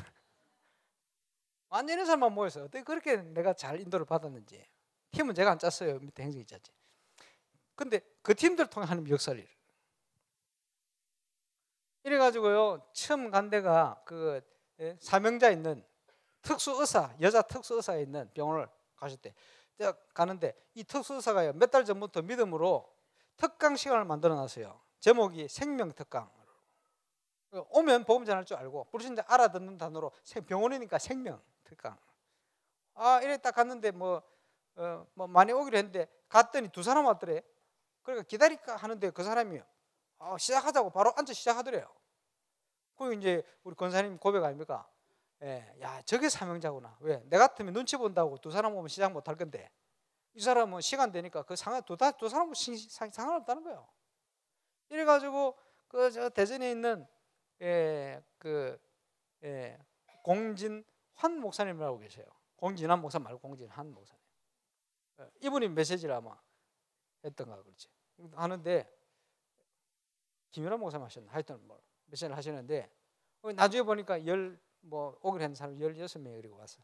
S1: 완전 이런 사람만 모여서 어떻게 그렇게 내가 잘 인도를 받았는지. 팀은 제가 안 짰어요. 밑에 행정이 짰지. 근데 그 팀들 통해 하는 역사를. 이래가지고요, 처음 간 데가 그 사명자 있는 특수의사, 여자 특수의사 있는 병원을 가셨대. 제가 가는데 이 특수의사가요, 몇 달 전부터 믿음으로 특강 시간을 만들어 놨어요. 제목이 생명 특강. 오면 복음 전할 줄 알고 부르신데 알아듣는 단어로 병원이니까 생명 특강. 이래 딱 갔는데 뭐 많이 오기로 했는데 갔더니 두 사람 왔더래. 그러니까 기다릴까 하는데 그 사람이 시작하자고 바로 앉아 시작하더래요. 그리고 이제 우리 권사님 고백 아닙니까? 야, 저게 사명자구나. 왜? 내 같으면 눈치 본다고 두 사람 오면 시작 못 할 건데 이 사람은 시간 되니까 그 두 사람 상관없다는 거예요. 이래가지고 저 대전에 있는 공진환 목사님이라고 계세요. 공진환 목사 말고 공진환 목사님. 이분이 메시지를 아마 했던가 그렇지. 하는데 김연아 목사님 하셨나? 하여튼 뭐 메시지를 하시는데 나중에 보니까 오기로 한 사람 16명이 그리고 왔어.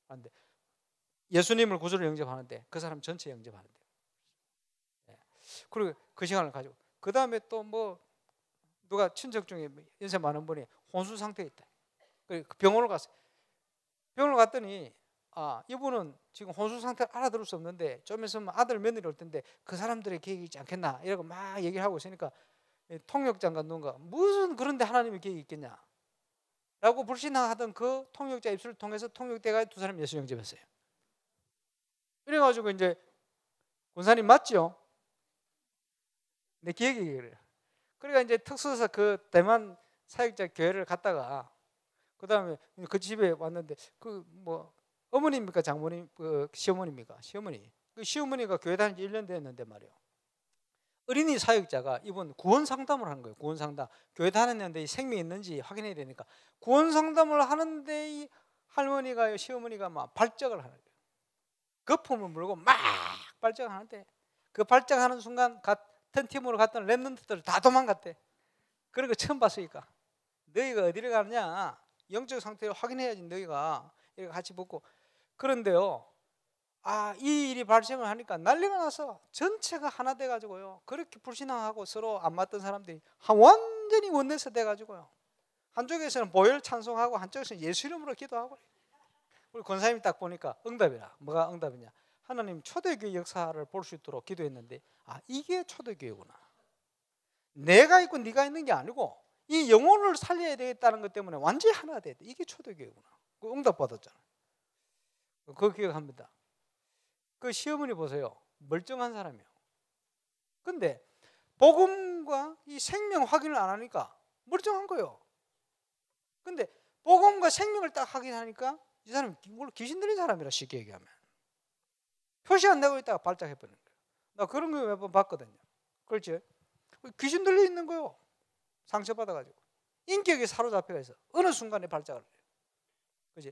S1: 그런데 예수님을 구주로 영접하는데 그 사람 전체 영접하는데. 그리고 그 시간을 가지고 그 다음에 또 뭐 누가 친척 중에 연세 많은 분이 혼수 상태에 있다. 그 병원을 갔어요. 병원을 갔더니 이분은 지금 혼수 상태를 알아들을 수 없는데 좀 있으면 아들 며느리 올 텐데 그 사람들의 계획이 있지 않겠나 이러고 막 얘기를 하고 있으니까 통역장관 누군가 무슨 그런데 하나님의 계획이 있겠냐 라고 불신하던 그 통역자 입술을 통해서 통역대가 두 사람 예수 영접했어요. 이래가지고 이제 권사님 맞죠? 내 기억이 그래요. 그러니까 이제 특수사 그 대만 사역자 교회를 갔다가 그 다음에 그 집에 왔는데 그 뭐 어머니입니까 장모님 시어머니입니까 시어머니 그 시어머니가 교회 다닌 지 1년 됐는데 말이에요. 어린이 사역자가 이번 구원 상담을 하는 거예요. 구원 상담. 교회 다녔는데 생명이 있는지 확인해야 되니까 구원 상담을 하는데 이 할머니가 시어머니가 막 발작을 하는 거예요. 거품을 물고 막 발작하는데 그 발작하는 순간 같은 팀으로 갔던 랩런트들 다 도망갔대. 그런 거 처음 봤으니까 너희가 어디를 가느냐 영적 상태를 확인해야지 너희가 이렇게 같이 붙고 그런데요. 이 일이 발생을 하니까 난리가 나서 전체가 하나 돼가지고요. 그렇게 불신앙하고 서로 안 맞던 사람들이 완전히 원내서 돼가지고요. 한쪽에서는 보혈 찬송하고 한쪽에서는 예수 이름으로 기도하고. 우리 권사님이 딱 보니까 응답이라. 뭐가 응답이냐? 하나님 초대교회 역사를 볼 수 있도록 기도했는데 이게 초대교회구나. 내가 있고 네가 있는 게 아니고 이 영혼을 살려야 되겠다는 것 때문에 완전히 하나 돼야 돼. 이게 초대교회구나. 그 응답 받았잖아. 그거 기억합니다. 그 시어머니 보세요. 멀쩡한 사람이에요. 근데 복음과 이 생명 확인을 안 하니까 멀쩡한 거예요. 근데 복음과 생명을 딱 확인하니까 이 사람이 귀신 들린 사람이라 쉽게 얘기하면 표시 안 내고 있다가 발작해버리는 거예요. 나 그런 거 몇 번 봤거든요. 그렇지? 귀신 들려 있는 거예요. 상처받아가지고 인격이 사로잡혀가 있어. 어느 순간에 발작을 해요. 그렇지?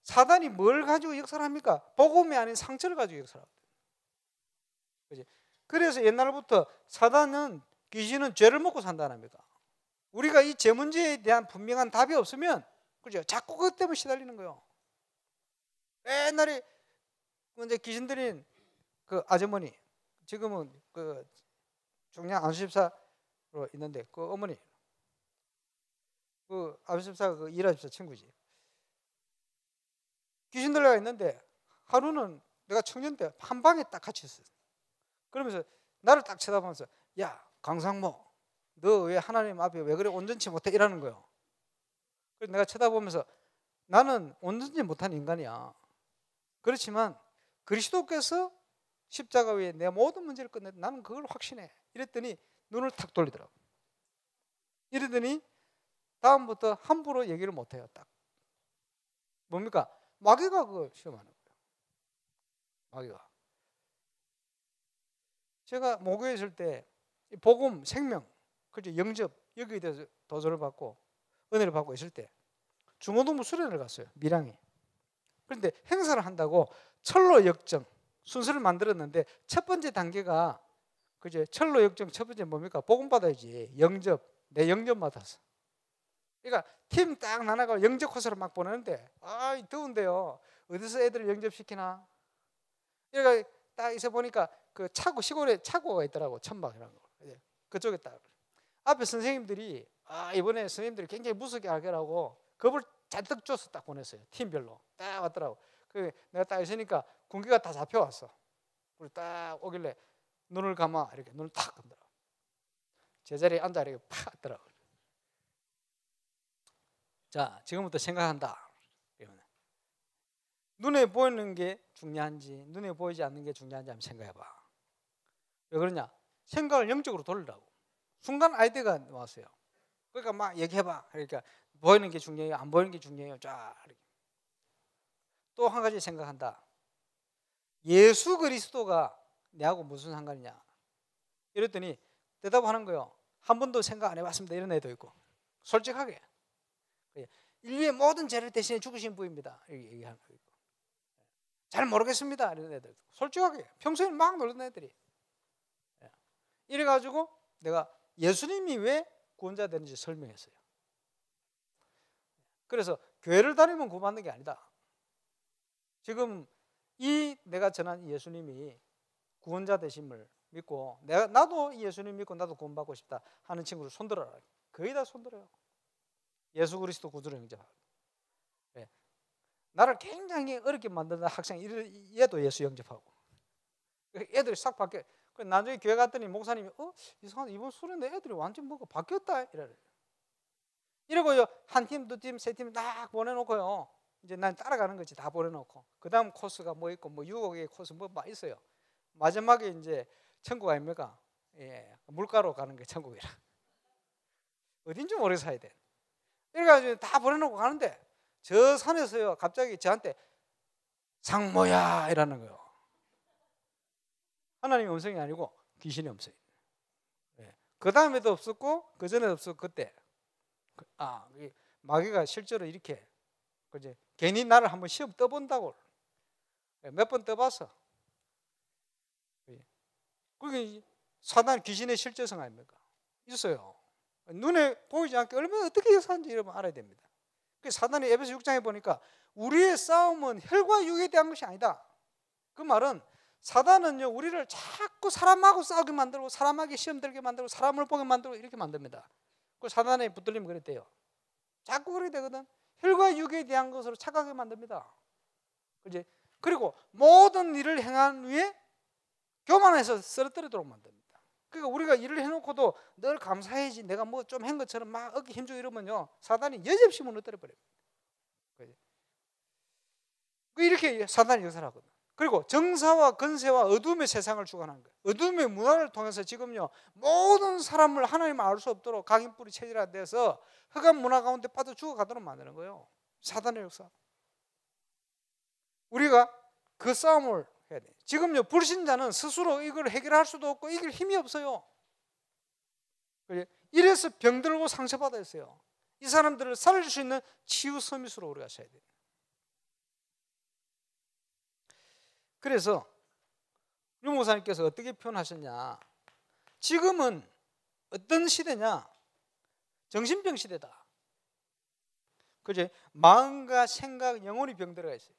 S1: 사단이 뭘 가지고 역사를 합니까? 복음이 아닌 상처를 가지고 역사를 합니다. 그렇지? 그래서 옛날부터 사단은 귀신은 죄를 먹고 산다는 겁니다. 우리가 이 죄 문제에 대한 분명한 답이 없으면 그죠? 자꾸 그것 때문에 시달리는 거예요. 옛날에 이제 귀신 들인 그 아주머니 지금은 그 중량 안수집사로 있는데 그 어머니 그 안수집사가 그 일하집사 친구지. 귀신 들려가 있는데 하루는 내가 청년 때 한 방에 딱 같이 있었어. 그러면서 나를 딱 쳐다보면서 야 강상모 너 왜 하나님 앞에 왜 그래 온전치 못해 이러는 거예요. 그래서 내가 쳐다보면서 나는 온전치 못한 인간이야. 그렇지만 그리스도께서 십자가 위에 내 모든 문제를 끝냈다. 나는 그걸 확신해. 이랬더니 눈을 탁 돌리더라고. 이러더니 다음부터 함부로 얘기를 못해요. 딱 뭡니까? 마귀가 그거 시험하는 거예요. 마귀가. 제가 모교에 있을 때 복음, 생명, 그죠, 영접 여기에 대해서 도전을 받고 은혜를 받고 있을 때 중고등부 수련을 갔어요. 밀양에. 그런데 행사를 한다고 철로 역정 순서를 만들었는데 첫 번째 단계가 그죠, 철로 역정 첫 번째 뭡니까? 복음 받아야지. 영접. 내 영접 받았어. 그러니까 팀 딱 나눠가 영접 코스를 막 보내는데 더운데요. 어디서 애들을 영접시키나? 그러니까 딱 있어 보니까 그 차고 시골에 차고가 있더라고. 천막이라는 거. 그쪽에 딱 앞에 선생님들이 이번에 선생님들이 굉장히 무섭게 하게라고 겁을 잔뜩 줘서 딱 보냈어요. 팀별로 딱 왔더라고. 그 내가 딱 있으니까 군기가 다 잡혀왔어. 그리고 딱 오길래 눈을 감아 이렇게 눈을 탁 감더라고. 제자리에 앉아 이렇게 팍 하더라고. 자, 지금부터 생각한다. 눈에 보이는 게 중요한지 눈에 보이지 않는 게 중요한지 한번 생각해봐. 왜 그러냐? 생각을 영적으로 돌리라고. 순간 아이디어가 나왔어요. 그러니까 막 얘기해봐. 그러니까 보이는 게 중요해요? 안 보이는 게 중요해요? 쫙. 또 한 가지 생각한다. 예수 그리스도가 내하고 무슨 상관이냐? 이랬더니 대답하는 거예요. 한 번도 생각 안 해봤습니다. 이런 애도 있고. 솔직하게. 인류의 모든 죄를 대신해 죽으신 분입니다. 이렇게 얘기하는 거 있고. 잘 모르겠습니다. 이런 애들. 솔직하게. 평소에 막 놀던 애들이. 이래가지고 내가 예수님이 왜 구원자 되는지 설명했어요. 그래서 교회를 다니면 구원받는 게 아니다. 지금 이 내가 전한 예수님이 구원자 되심을 믿고 나도 예수님 믿고 나도 구원받고 싶다 하는 친구를 손들어라. 거의 다 손들어요. 예수 그리스도 구주로 영접하고. 나를 굉장히 어렵게 만드는 학생 얘도 예수 영접하고. 애들이 싹 바뀌어. 나중에 교회 갔더니 목사님이 이상하다 이번 수련회 애들이 완전 뭐가 바뀌었다 이래요. 이러고요 한 팀, 두 팀, 세 팀 딱 보내놓고요. 이제 난 따라가는 거지. 다 보내놓고 그 다음 코스가 뭐 있고 뭐 6억의 코스 뭐 막 있어요. 마지막에 이제 천국 아닙니까? 물가로 가는 게 천국이라. 어딘지 모르게 사야 돼. 이래가지고 다 보내놓고 가는데 저 산에서요 갑자기 저한테 상모야 이라는 거예요. 하나님의 음성이 아니고 귀신의 음성이. 그 다음에도 없었고 그 전에도 없었고 그때 마귀가 실제로 이렇게 그지 괜히 나를 한번 시험 떠본다고 몇 번 떠봤어. 그게 사단 귀신의 실제성 아닙니까? 있어요. 눈에 보이지 않게 얼마나 어떻게 역사하는지 여러분 알아야 됩니다. 그 사단이 에베소 6장에 보니까 우리의 싸움은 혈과 육에 대한 것이 아니다. 그 말은 사단은요 우리를 자꾸 사람하고 싸우게 만들고 사람에게 시험 들게 만들고 사람을 보게 만들고 이렇게 만듭니다. 그 사단에 붙들리면 그랬대요. 자꾸 그렇게 되거든. 혈과 육에 대한 것으로 착각하게 만듭니다. 그지? 그리고 모든 일을 행한 후에 교만해서 쓰러뜨리도록 만듭니다. 그러니까 우리가 일을 해놓고도 늘 감사해야지 내가 뭐 좀 한 것처럼 막 어깨 힘주고 이러면요 사단이 여지없이 무너뜨려 버립니다. 이렇게 사단이 역사를 하거든. 그리고 정사와 건세와 어둠의 세상을 주관하는 거예요. 어둠의 문화를 통해서 지금요 모든 사람을 하나님을 알 수 없도록 각인뿌리 체질화돼서 흑암 문화 가운데 빠져 죽어가도록 만드는 거예요. 사단의 역사. 우리가 그 싸움을 해야 돼요. 지금요 불신자는 스스로 이걸 해결할 수도 없고 이길 힘이 없어요. 이래서 병들고 상처받아 있어요. 이 사람들을 살릴 수 있는 치유 서밋으로 우리가 서야 돼요. 그래서 유 목사님께서 어떻게 표현하셨냐? 지금은 어떤 시대냐? 정신병 시대다. 그죠? 마음과 생각, 영혼이 병들어가 있어요.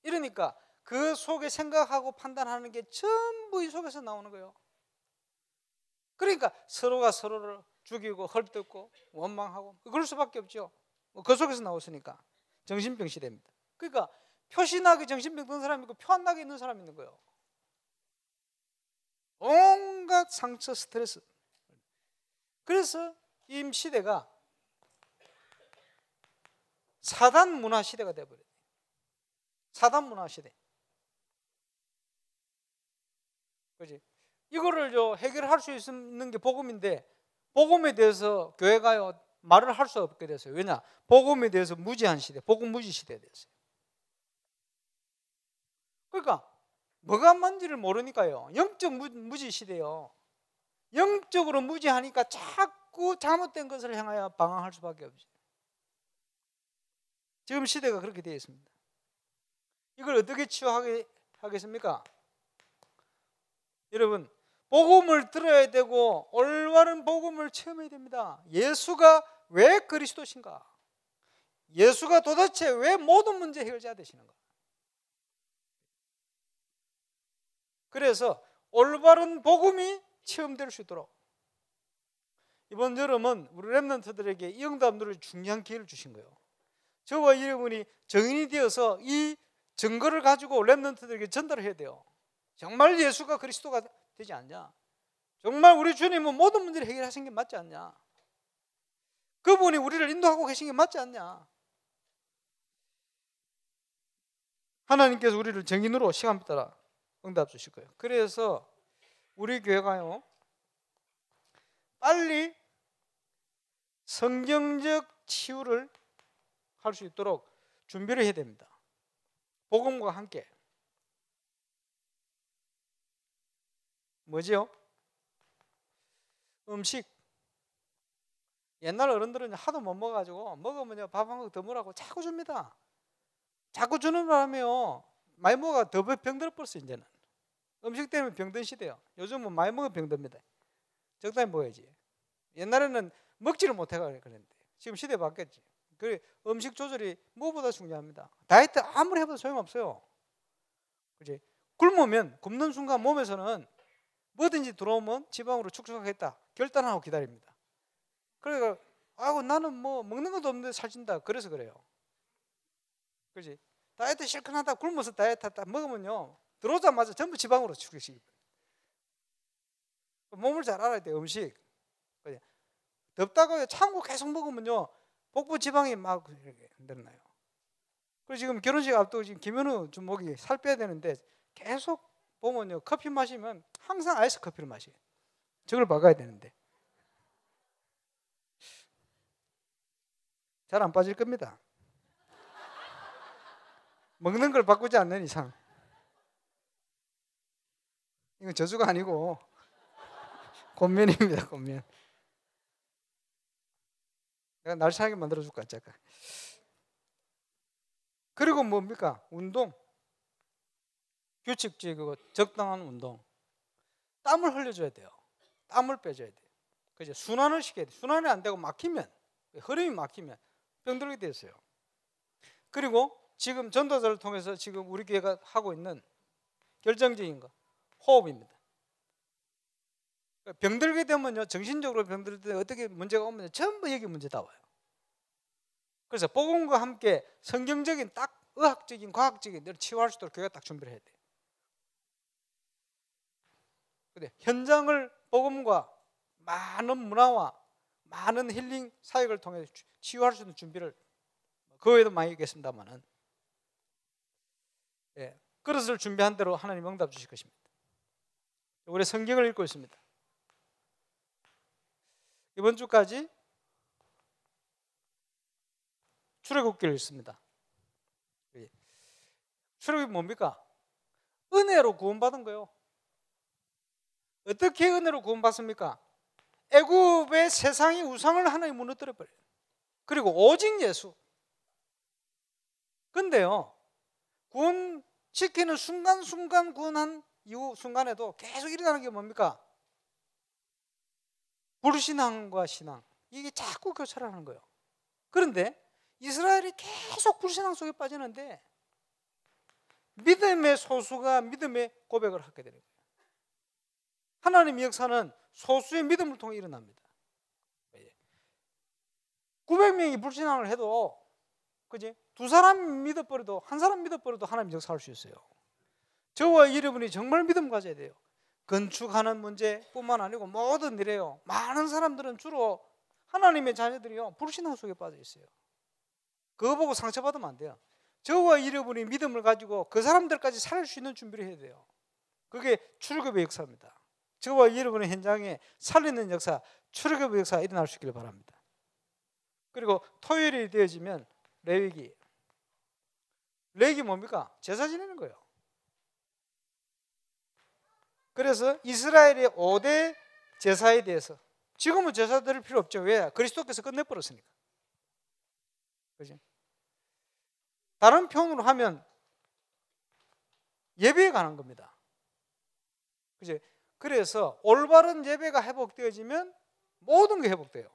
S1: 이러니까 그 속에 생각하고 판단하는 게 전부 이 속에서 나오는 거예요. 그러니까 서로가 서로를 죽이고 헐뜯고 원망하고 그럴 수밖에 없죠. 그 속에서 나왔으니까 정신병 시대입니다. 그러니까 표시나게 정신병 든 사람이 있고 표 안 나게 있는 사람이 있는 거예요. 온갖 상처, 스트레스. 그래서 이 시대가 사단 문화 시대가 되어버려요. 사단 문화 시대. 그렇지? 이거를 해결할 수 있는 게 복음인데 복음에 대해서 교회가요 말을 할 수 없게 됐어요. 왜냐? 복음에 대해서 무지한 시대, 복음 무지 시대가 됐어요. 그러니까 뭐가 뭔지를 모르니까요. 영적 무지 시대요. 영적으로 무지하니까 자꾸 잘못된 것을 향하여 방황할 수밖에 없죠. 지금 시대가 그렇게 되어 있습니다. 이걸 어떻게 치유하겠습니까? 여러분, 복음을 들어야 되고 올바른 복음을 체험해야 됩니다. 예수가 왜 그리스도신가? 예수가 도대체 왜 모든 문제 해결자 되시는가? 그래서 올바른 복음이 체험될 수 있도록 이번 여름은 우리 렘넌트들에게 이 응답들을 중요한 기회를 주신 거예요. 저와 여러분이 증인이 되어서 이 증거를 가지고 렘넌트들에게 전달을 해야 돼요. 정말 예수가 그리스도가 되지 않냐? 정말 우리 주님은 모든 문제를 해결하신 게 맞지 않냐? 그분이 우리를 인도하고 계신 게 맞지 않냐? 하나님께서 우리를 증인으로 시간 따라 응답 주실 거예요. 그래서 우리 교회가요 빨리 성경적 치유를 할 수 있도록 준비를 해야 됩니다. 복음과 함께. 뭐지요? 음식. 옛날 어른들은 하도 못 먹어가지고 먹으면 밥 한 국 더 먹으라고 자꾸 줍니다. 자꾸 주는 바람에요 많이 먹어가 더 병들어 버렸어. 이제는 음식 때문에 병든 시대요. 요즘은 많이 먹으면 병듭니다. 적당히 먹어야지. 옛날에는 먹지를 못해가 그랬는데 지금 시대 바뀌었지. 그래 음식 조절이 무엇보다 중요합니다. 다이어트 아무리 해봐도 소용없어요. 그렇지? 굶는 순간 몸에서는 뭐든지 들어오면 지방으로 축소하겠다 결단하고 기다립니다. 그러니까 아이고 나는 뭐 먹는 것도 없는데 살찐다. 그래서 그래요. 그렇지? 다이어트 실컷 하다 굶어서 다이어트 하다 먹으면요 들어오자마자 전부 지방으로 축소시킵니다. 몸을 잘 알아야 돼요. 음식. 덥다고 참고 계속 먹으면요 복부 지방이 막 늘어나요. 그리고 지금 결혼식 앞두고 지금 김현우 주목이 살 빼야 되는데 계속 보면요 커피 마시면 항상 아이스 커피를 마셔요. 저걸 바꿔야 되는데 잘 안 빠질 겁니다. 먹는 걸 바꾸지 않는 이상. 이건 저주가 아니고 권면입니다. 권면. 내가 날씬하게 만들어줄까 잠깐. 그리고 뭡니까? 운동. 규칙적이고 적당한 운동. 땀을 흘려줘야 돼요. 땀을 빼줘야 돼요. 그죠? 순환을 시켜야 돼요. 순환이 안 되고 막히면 흐름이 막히면 병들게 되었어요. 그리고 지금 전도자를 통해서 지금 우리 교회가 하고 있는 결정적인 거 호흡입니다. 병들게 되면요 정신적으로 병들 때 어떻게 문제가 오면 전부 여기 문제다 와요. 그래서 복음과 함께 성경적인 딱 의학적인 과학적인 늘 치유할 수 있도록 교회가 딱 준비를 해야 돼요. 근데 현장을 복음과 많은 문화와 많은 힐링 사역을 통해 치유할 수 있는 준비를 그 외에도 많이 있겠습니다만은 그것을 준비한 대로 하나님 응답 주실 것입니다. 우리 성경을 읽고 있습니다. 이번 주까지 출애굽기를 읽습니다. 출애굽이 뭡니까? 은혜로 구원받은 거예요. 어떻게 은혜로 구원받습니까? 애굽의 세상의 우상을 하나님 무너뜨려 버려요. 그리고 오직 예수. 근데요 구원시키는 순간순간 구원한 이후 순간에도 계속 일어나는 게 뭡니까? 불신앙과 신앙. 이게 자꾸 교차를 하는 거예요. 그런데 이스라엘이 계속 불신앙 속에 빠지는데 믿음의 소수가 믿음의 고백을 하게 되는 거예요. 하나님의 역사는 소수의 믿음을 통해 일어납니다. 900명이 불신앙을 해도 그지? 두 사람 믿어버려도 한 사람 믿어버려도 하나님 역사할 수 있어요. 저와 여러분이 정말 믿음 가져야 돼요. 건축하는 문제뿐만 아니고 모든 일에요. 많은 사람들은 주로 하나님의 자녀들이요 불신앙 속에 빠져 있어요. 그거 보고 상처받으면 안 돼요. 저와 여러분이 믿음을 가지고 그 사람들까지 살릴 수 있는 준비를 해야 돼요. 그게 출애굽의 역사입니다. 저와 여러분의 현장에 살리는 역사, 출애굽의 역사가 일어날 수 있기를 바랍니다. 그리고 토요일이 되어지면 레위기 뭡니까? 제사 지내는 거예요. 그래서 이스라엘의 5대 제사에 대해서 지금은 제사 드릴 필요 없죠. 왜? 그리스도께서 끝내버렸으니까. 그죠? 다른 표현으로 하면 예배에 관한 겁니다. 그죠? 그래서 올바른 예배가 회복되어지면 모든 게 회복돼요.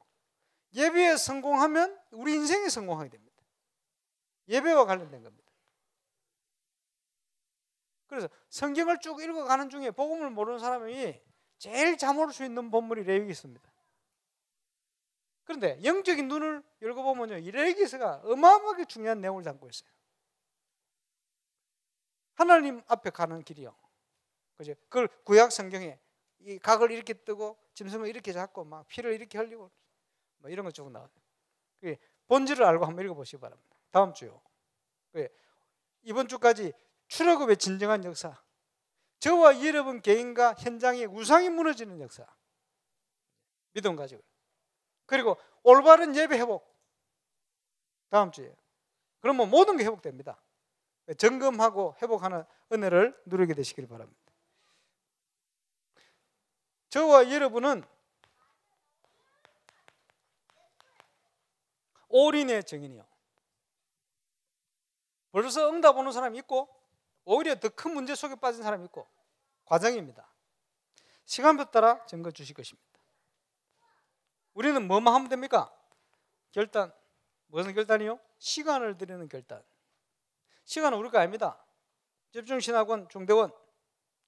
S1: 예배에 성공하면 우리 인생이 성공하게 됩니다. 예배와 관련된 겁니다. 그래서 성경을 쭉 읽어가는 중에 복음을 모르는 사람이 제일 잠올 수 있는 본문이 레위기 있습니다. 그런데 영적인 눈을 열고 보면요, 이 레위기서가 어마어마하게 중요한 내용을 담고 있어요. 하나님 앞에 가는 길이요. 그죠? 그걸 구약 성경에 이 각을 이렇게 뜨고 짐승을 이렇게 잡고 막 피를 이렇게 흘리고 뭐 이런 거 조금 나와요. 본질을 알고 한번 읽어보시기 바랍니다. 다음 주요. 이번 주까지 출애굽의 진정한 역사, 저와 여러분 개인과 현장의 우상이 무너지는 역사, 믿음 가지고, 그리고 올바른 예배 회복, 다음 주에. 그러면 모든 게 회복됩니다. 점검하고 회복하는 은혜를 누리게 되시길 바랍니다. 저와 여러분은 올인의 증인이요. 벌써 응답 오는 사람이 있고 오히려 더 큰 문제 속에 빠진 사람이 있고 과정입니다. 시간표 따라 증거 주실 것입니다. 우리는 뭐만 하면 됩니까? 결단. 무슨 결단이요? 시간을 드리는 결단. 시간은 우리가 압니다. 집중신학원, 중대원,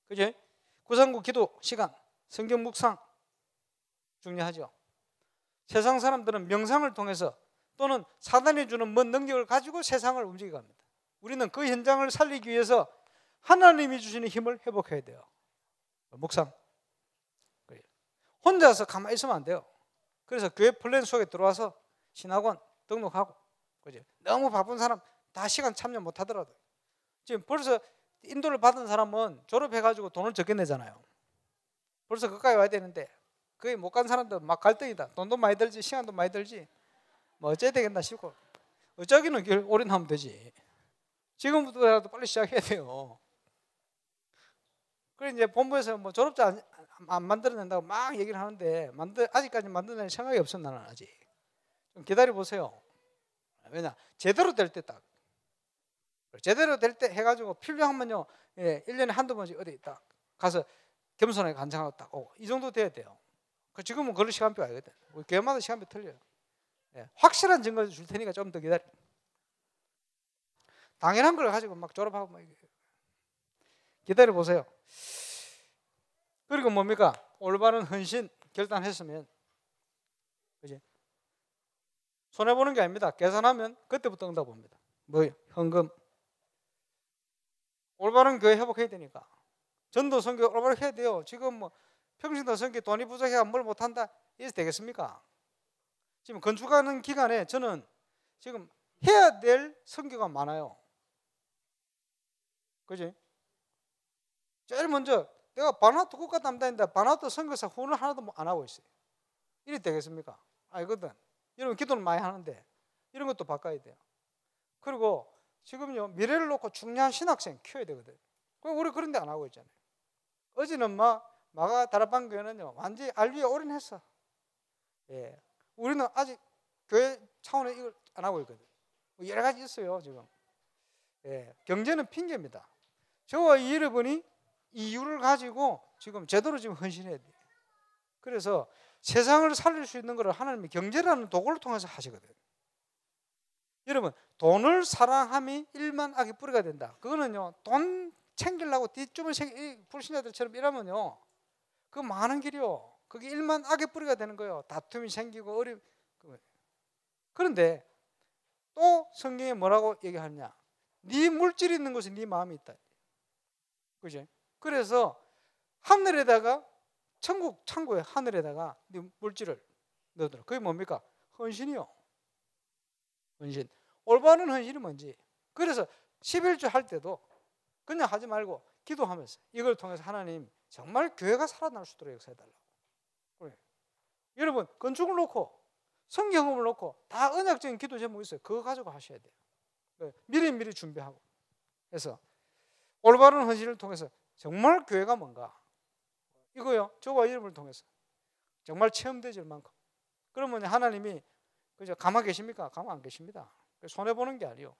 S1: 그죠? 구상구 기도 시간, 성경 묵상 중요하죠. 세상 사람들은 명상을 통해서 또는 사단이 주는 먼 능력을 가지고 세상을 움직여 갑니다. 우리는 그 현장을 살리기 위해서 하나님이 주시는 힘을 회복해야 돼요. 묵상. 혼자서 가만히 있으면 안 돼요. 그래서 교회 플랜 속에 들어와서 신학원 등록하고, 그죠? 너무 바쁜 사람 다 시간 참여 못 하더라도 지금 벌써 인도를 받은 사람은 졸업해가지고 돈을 적게 내잖아요. 벌써 그까지 와야 되는데 거기 못 간 사람들 막 갈등이다. 돈도 많이 들지 시간도 많이 들지 뭐 어째야 되겠나 싶고, 어쩌기는 올인하면 되지. 지금부터라도 빨리 시작해야 돼요. 그래 이제 본부에서 뭐 졸업자 안 만들어낸다고 막 얘기를 하는데 아직까지 만들어낼 생각이 없어. 나는 아직 좀 기다려 보세요. 왜냐, 제대로 될 때 딱 제대로 될 때 해가지고 필요하면요, 1년에 한두 번씩 어디 딱 가서 겸손하게 간증하고 딱 오고, 이 정도 돼야 돼요. 지금은 그런 시간표가 아니거든. 우리 교회마다 시간표 틀려요. 확실한 증거 줄 테니까 좀 더 기다려. 당연한 걸 가지고 막 졸업하고 막 기다려 보세요. 그리고 뭡니까? 올바른 헌신 결단했으면, 그지? 손해 보는 게 아닙니다. 계산하면 그때부터 응답 옵니다. 뭐예요? 헌금. 올바른 교회 회복해야 되니까. 전도 선교 올바르게 해야 돼요. 지금 뭐 평신도 선교 돈이 부족해가 뭘 못한다 이래서 되겠습니까? 지금 건축하는 기간에 저는 지금 해야 될 선교가 많아요. 그지? 제일 먼저 내가 바나우트 국가 담당인데 바나우트 선교사 후원을 하나도 안 하고 있어요. 이래 되겠습니까? 알거든. 여러분 기도는 많이 하는데 이런 것도 바꿔야 돼요. 그리고 지금요, 미래를 놓고 중요한 신학생 키워야 되거든. 우리 그런 데 안 하고 있잖아요. 어제는 마가 다락방 교회는요, 완전히 알비에 올인했어. 예. 우리는 아직 교회 차원에 이걸 안 하고 있거든. 여러 가지 있어요, 지금. 예. 경제는 핑계입니다. 저와 여러분이 이유를 가지고 지금 제대로 지금 헌신해야 돼요. 그래서 세상을 살릴 수 있는 것을 하나님이 경제라는 도구를 통해서 하시거든. 여러분, 돈을 사랑함이 일만 악의 뿌리가 된다. 그거는요, 돈 챙기려고 뒷주머니 불신자들처럼 이러면요, 그 많은 길이요, 그게 일만 악의 뿌리가 되는 거예요. 다툼이 생기고 그런데 또 성경에 뭐라고 얘기하느냐? 네 물질이 있는 곳에 네 마음이 있다. 그죠? 그래서 하늘에다가 천국 창고에 하늘에다가 네 물질을 넣어둬라. 그게 뭡니까? 헌신이요. 헌신.
S2: 올바른 헌신이 뭔지. 그래서 11조 할 때도 그냥 하지 말고 기도하면서 이걸 통해서 하나님 정말 교회가 살아날 수 있도록 역사해달라고. 그래. 여러분 건축을 놓고 성경을 놓고 다 언약적인 기도 제목이 있어요. 그거 가지고 하셔야 돼요. 네. 미리 준비하고. 그래서 올바른 헌신을 통해서 정말 교회가 뭔가 이거요. 저와 여러분을 통해서 정말 체험되질 만큼. 그러면 하나님이 그죠? 가만 계십니까? 가만 안 계십니다. 손해 보는 게 아니에요.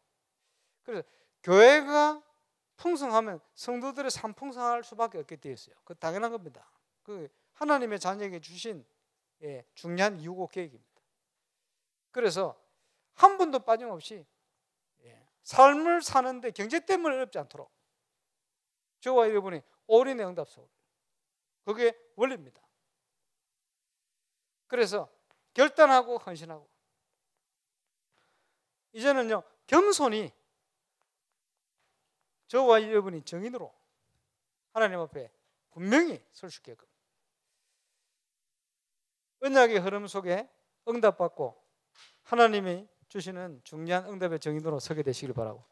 S2: 그래서 교회가 풍성하면 성도들의 삶 풍성할 수밖에 없게 되어 있어요. 그 당연한 겁니다. 그 하나님의 자녀에게 주신 중요한 유고 계획입니다. 그래서 한 분도 빠짐없이 삶을 사는데 경제 때문에 어렵지 않도록 저와 여러분이 올인의 응답소 그게 원리입니다. 그래서 결단하고 헌신하고 이제는요 겸손히 저와 여러분이 정인으로 하나님 앞에 분명히 설 수 있게끔 언약의 흐름 속에 응답받고 하나님이 주시는 중요한 응답의 정인으로 서게 되시길 바라고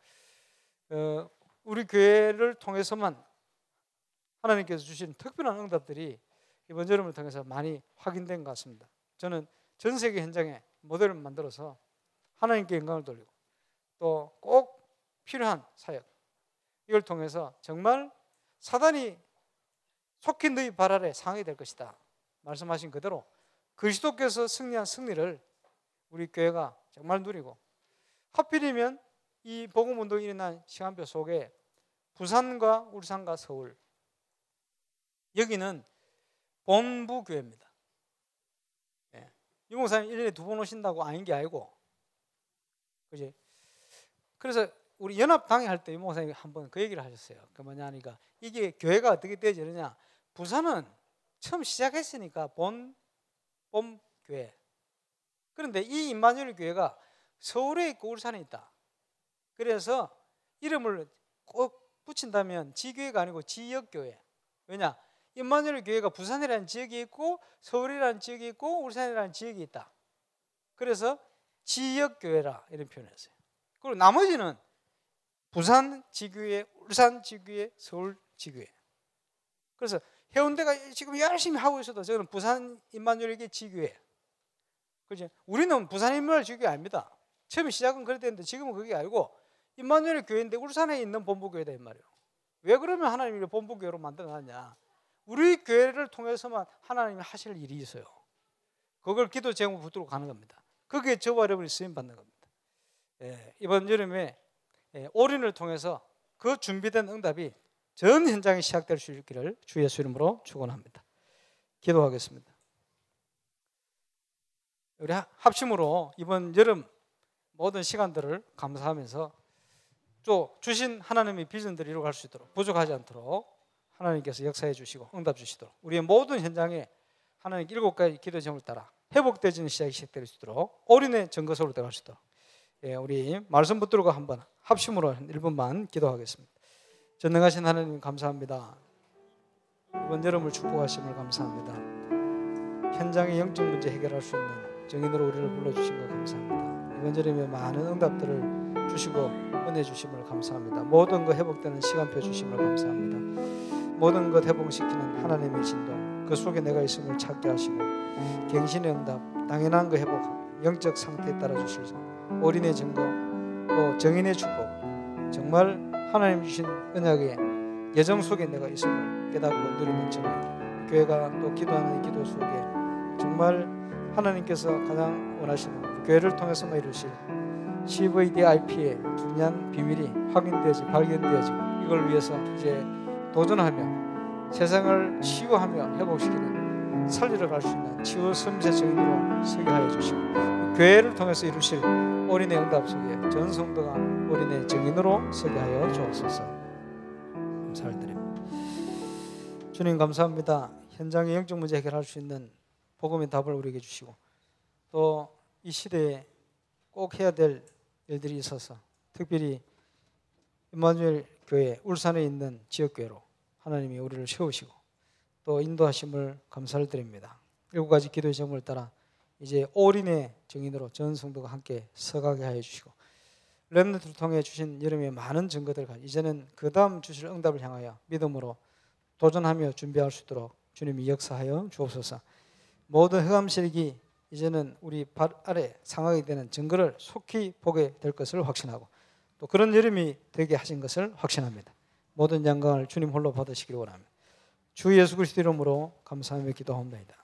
S2: 우리 교회를 통해서만 하나님께서 주신 특별한 응답들이 이번 여름을 통해서 많이 확인된 것 같습니다. 저는 전 세계 현장에 모델을 만들어서 하나님께 영광을 돌리고 또 꼭 필요한 사역 이걸 통해서 정말 사단이 속히 너희 발 아래 상하게 될 것이다 말씀하신 그대로 그리스도께서 승리한 승리를 우리 교회가 정말 누리고 하필이면 이 복음운동이 일어난 시간표 속에 부산과 울산과 서울 여기는 본부 교회입니다. 유 목사님 1년에 2번 오신다고 아닌 게 아니고 그지? 그래서 우리 연합당회 할 때 유 목사님이 한번 그 얘기를 하셨어요. 그 뭐냐 하니까 이게 교회가 어떻게 되어지느냐 부산은 처음 시작했으니까 본 교회 그런데 이 임마누엘 교회가 서울에 있고 울산에 있다. 그래서 이름을 꼭 붙인다면 지교회가 아니고 지역교회. 왜냐? 임마누엘 교회가 부산이라는 지역이 있고 서울이라는 지역이 있고 울산이라는 지역이 있다. 그래서 지역교회라 이런 표현을 했어요. 그리고 나머지는 부산 지교회, 울산 지교회, 서울 지교회. 그래서 해운대가 지금 열심히 하고 있어도 저는 부산 임마누엘교회 지교회. 그죠? 우리는 부산 임마누엘 지교회 아닙니다. 처음에 시작은 그랬는데 지금은 그게 아니고 임마누엘 교회인데 울산에 있는 본부교회다 이 말이에요. 왜 그러면 하나님이 본부교회로 만들어놨냐? 우리 교회를 통해서만 하나님이 하실 일이 있어요. 그걸 기도 제목 붙들고 가는 겁니다. 그게 저와 여러분이 쓰임 받는 겁니다. 이번 여름에 올인을 통해서 그 준비된 응답이 전 현장에 시작될 수 있기를 주 예수 이름으로 축원합니다. 기도하겠습니다. 우리 합심으로 이번 여름 모든 시간들을 감사하면서 또 주신 하나님의 비전들을 이루어갈 수 있도록 부족하지 않도록 하나님께서 역사해 주시고 응답 주시도록 우리의 모든 현장에 하나님 7가지 기도 제목을 따라 회복되어지는 시작이 시작될 수 있도록 올인의 증거소로 들어갈 수 있도록 우리 말씀 붙들고 한번 합심으로 1분만 기도하겠습니다. 전능하신 하나님 감사합니다. 이번 여름을 축복하심을 감사합니다. 현장의 영적 문제 해결할 수 있는 정인으로 우리를 불러주신 것 감사합니다. 이번 여름에 많은 응답들을 주시고 은혜 주심을 감사합니다. 모든 것 회복되는 시간표 주심을 감사합니다. 모든 것 회복시키는 하나님의 진동 그 속에 내가 있음을 찾게 하시고 갱신의 응답 당연한 거 회복하고 영적 상태에 따라 주시소 올인의 증거 또 정인의 축복 정말 하나님 주신 언약의 예정 속에 내가 있음을 깨닫고 누리는 증거 교회가 또 기도하는 기도 속에 정말 하나님께서 가장 원하시는 교회를 통해서만 이루실 CVDIP의 중요한 비밀이 확인되어지고 발견되어지고 이걸 위해서 이제 도전하며 세상을 치유하며 회복시키는 살리러 갈 수 있는 치유 섬세 증인으로 서게 하여 주시고 교회를 통해서 이루실 올인의 응답 속에 전 성도가 올인의 증인으로 서게 하여 주옵소서. 감사를 드립니다. 주님 감사합니다. 현장의 영적 문제 해결할 수 있는 복음의 답을 우리에게 주시고 또 이 시대에 꼭 해야 될 일들이 있어서 특별히 임마누엘 교회 울산에 있는 지역교회로 하나님이 우리를 세우시고 또 인도하심을 감사를 드립니다. 7가지 기도의 제목을 따라 이제 올인의 증인으로 전 성도가 함께 서가게 하여 주시고 렘넌트를 통해 주신 여름의 많은 증거들 가지고 이제는 그 다음 주실 응답을 향하여 믿음으로 도전하며 준비할 수 있도록 주님이 역사하여 주옵소서. 모든 흑암세력이 이제는 우리 발 아래 상하게 되는 증거를 속히 보게 될 것을 확신하고 또 그런 여름이 되게 하신 것을 확신합니다. 모든 영광을 주님 홀로 받으시기를 원합니다. 주 예수 그리스도 이름으로 감사하며 기도합니다.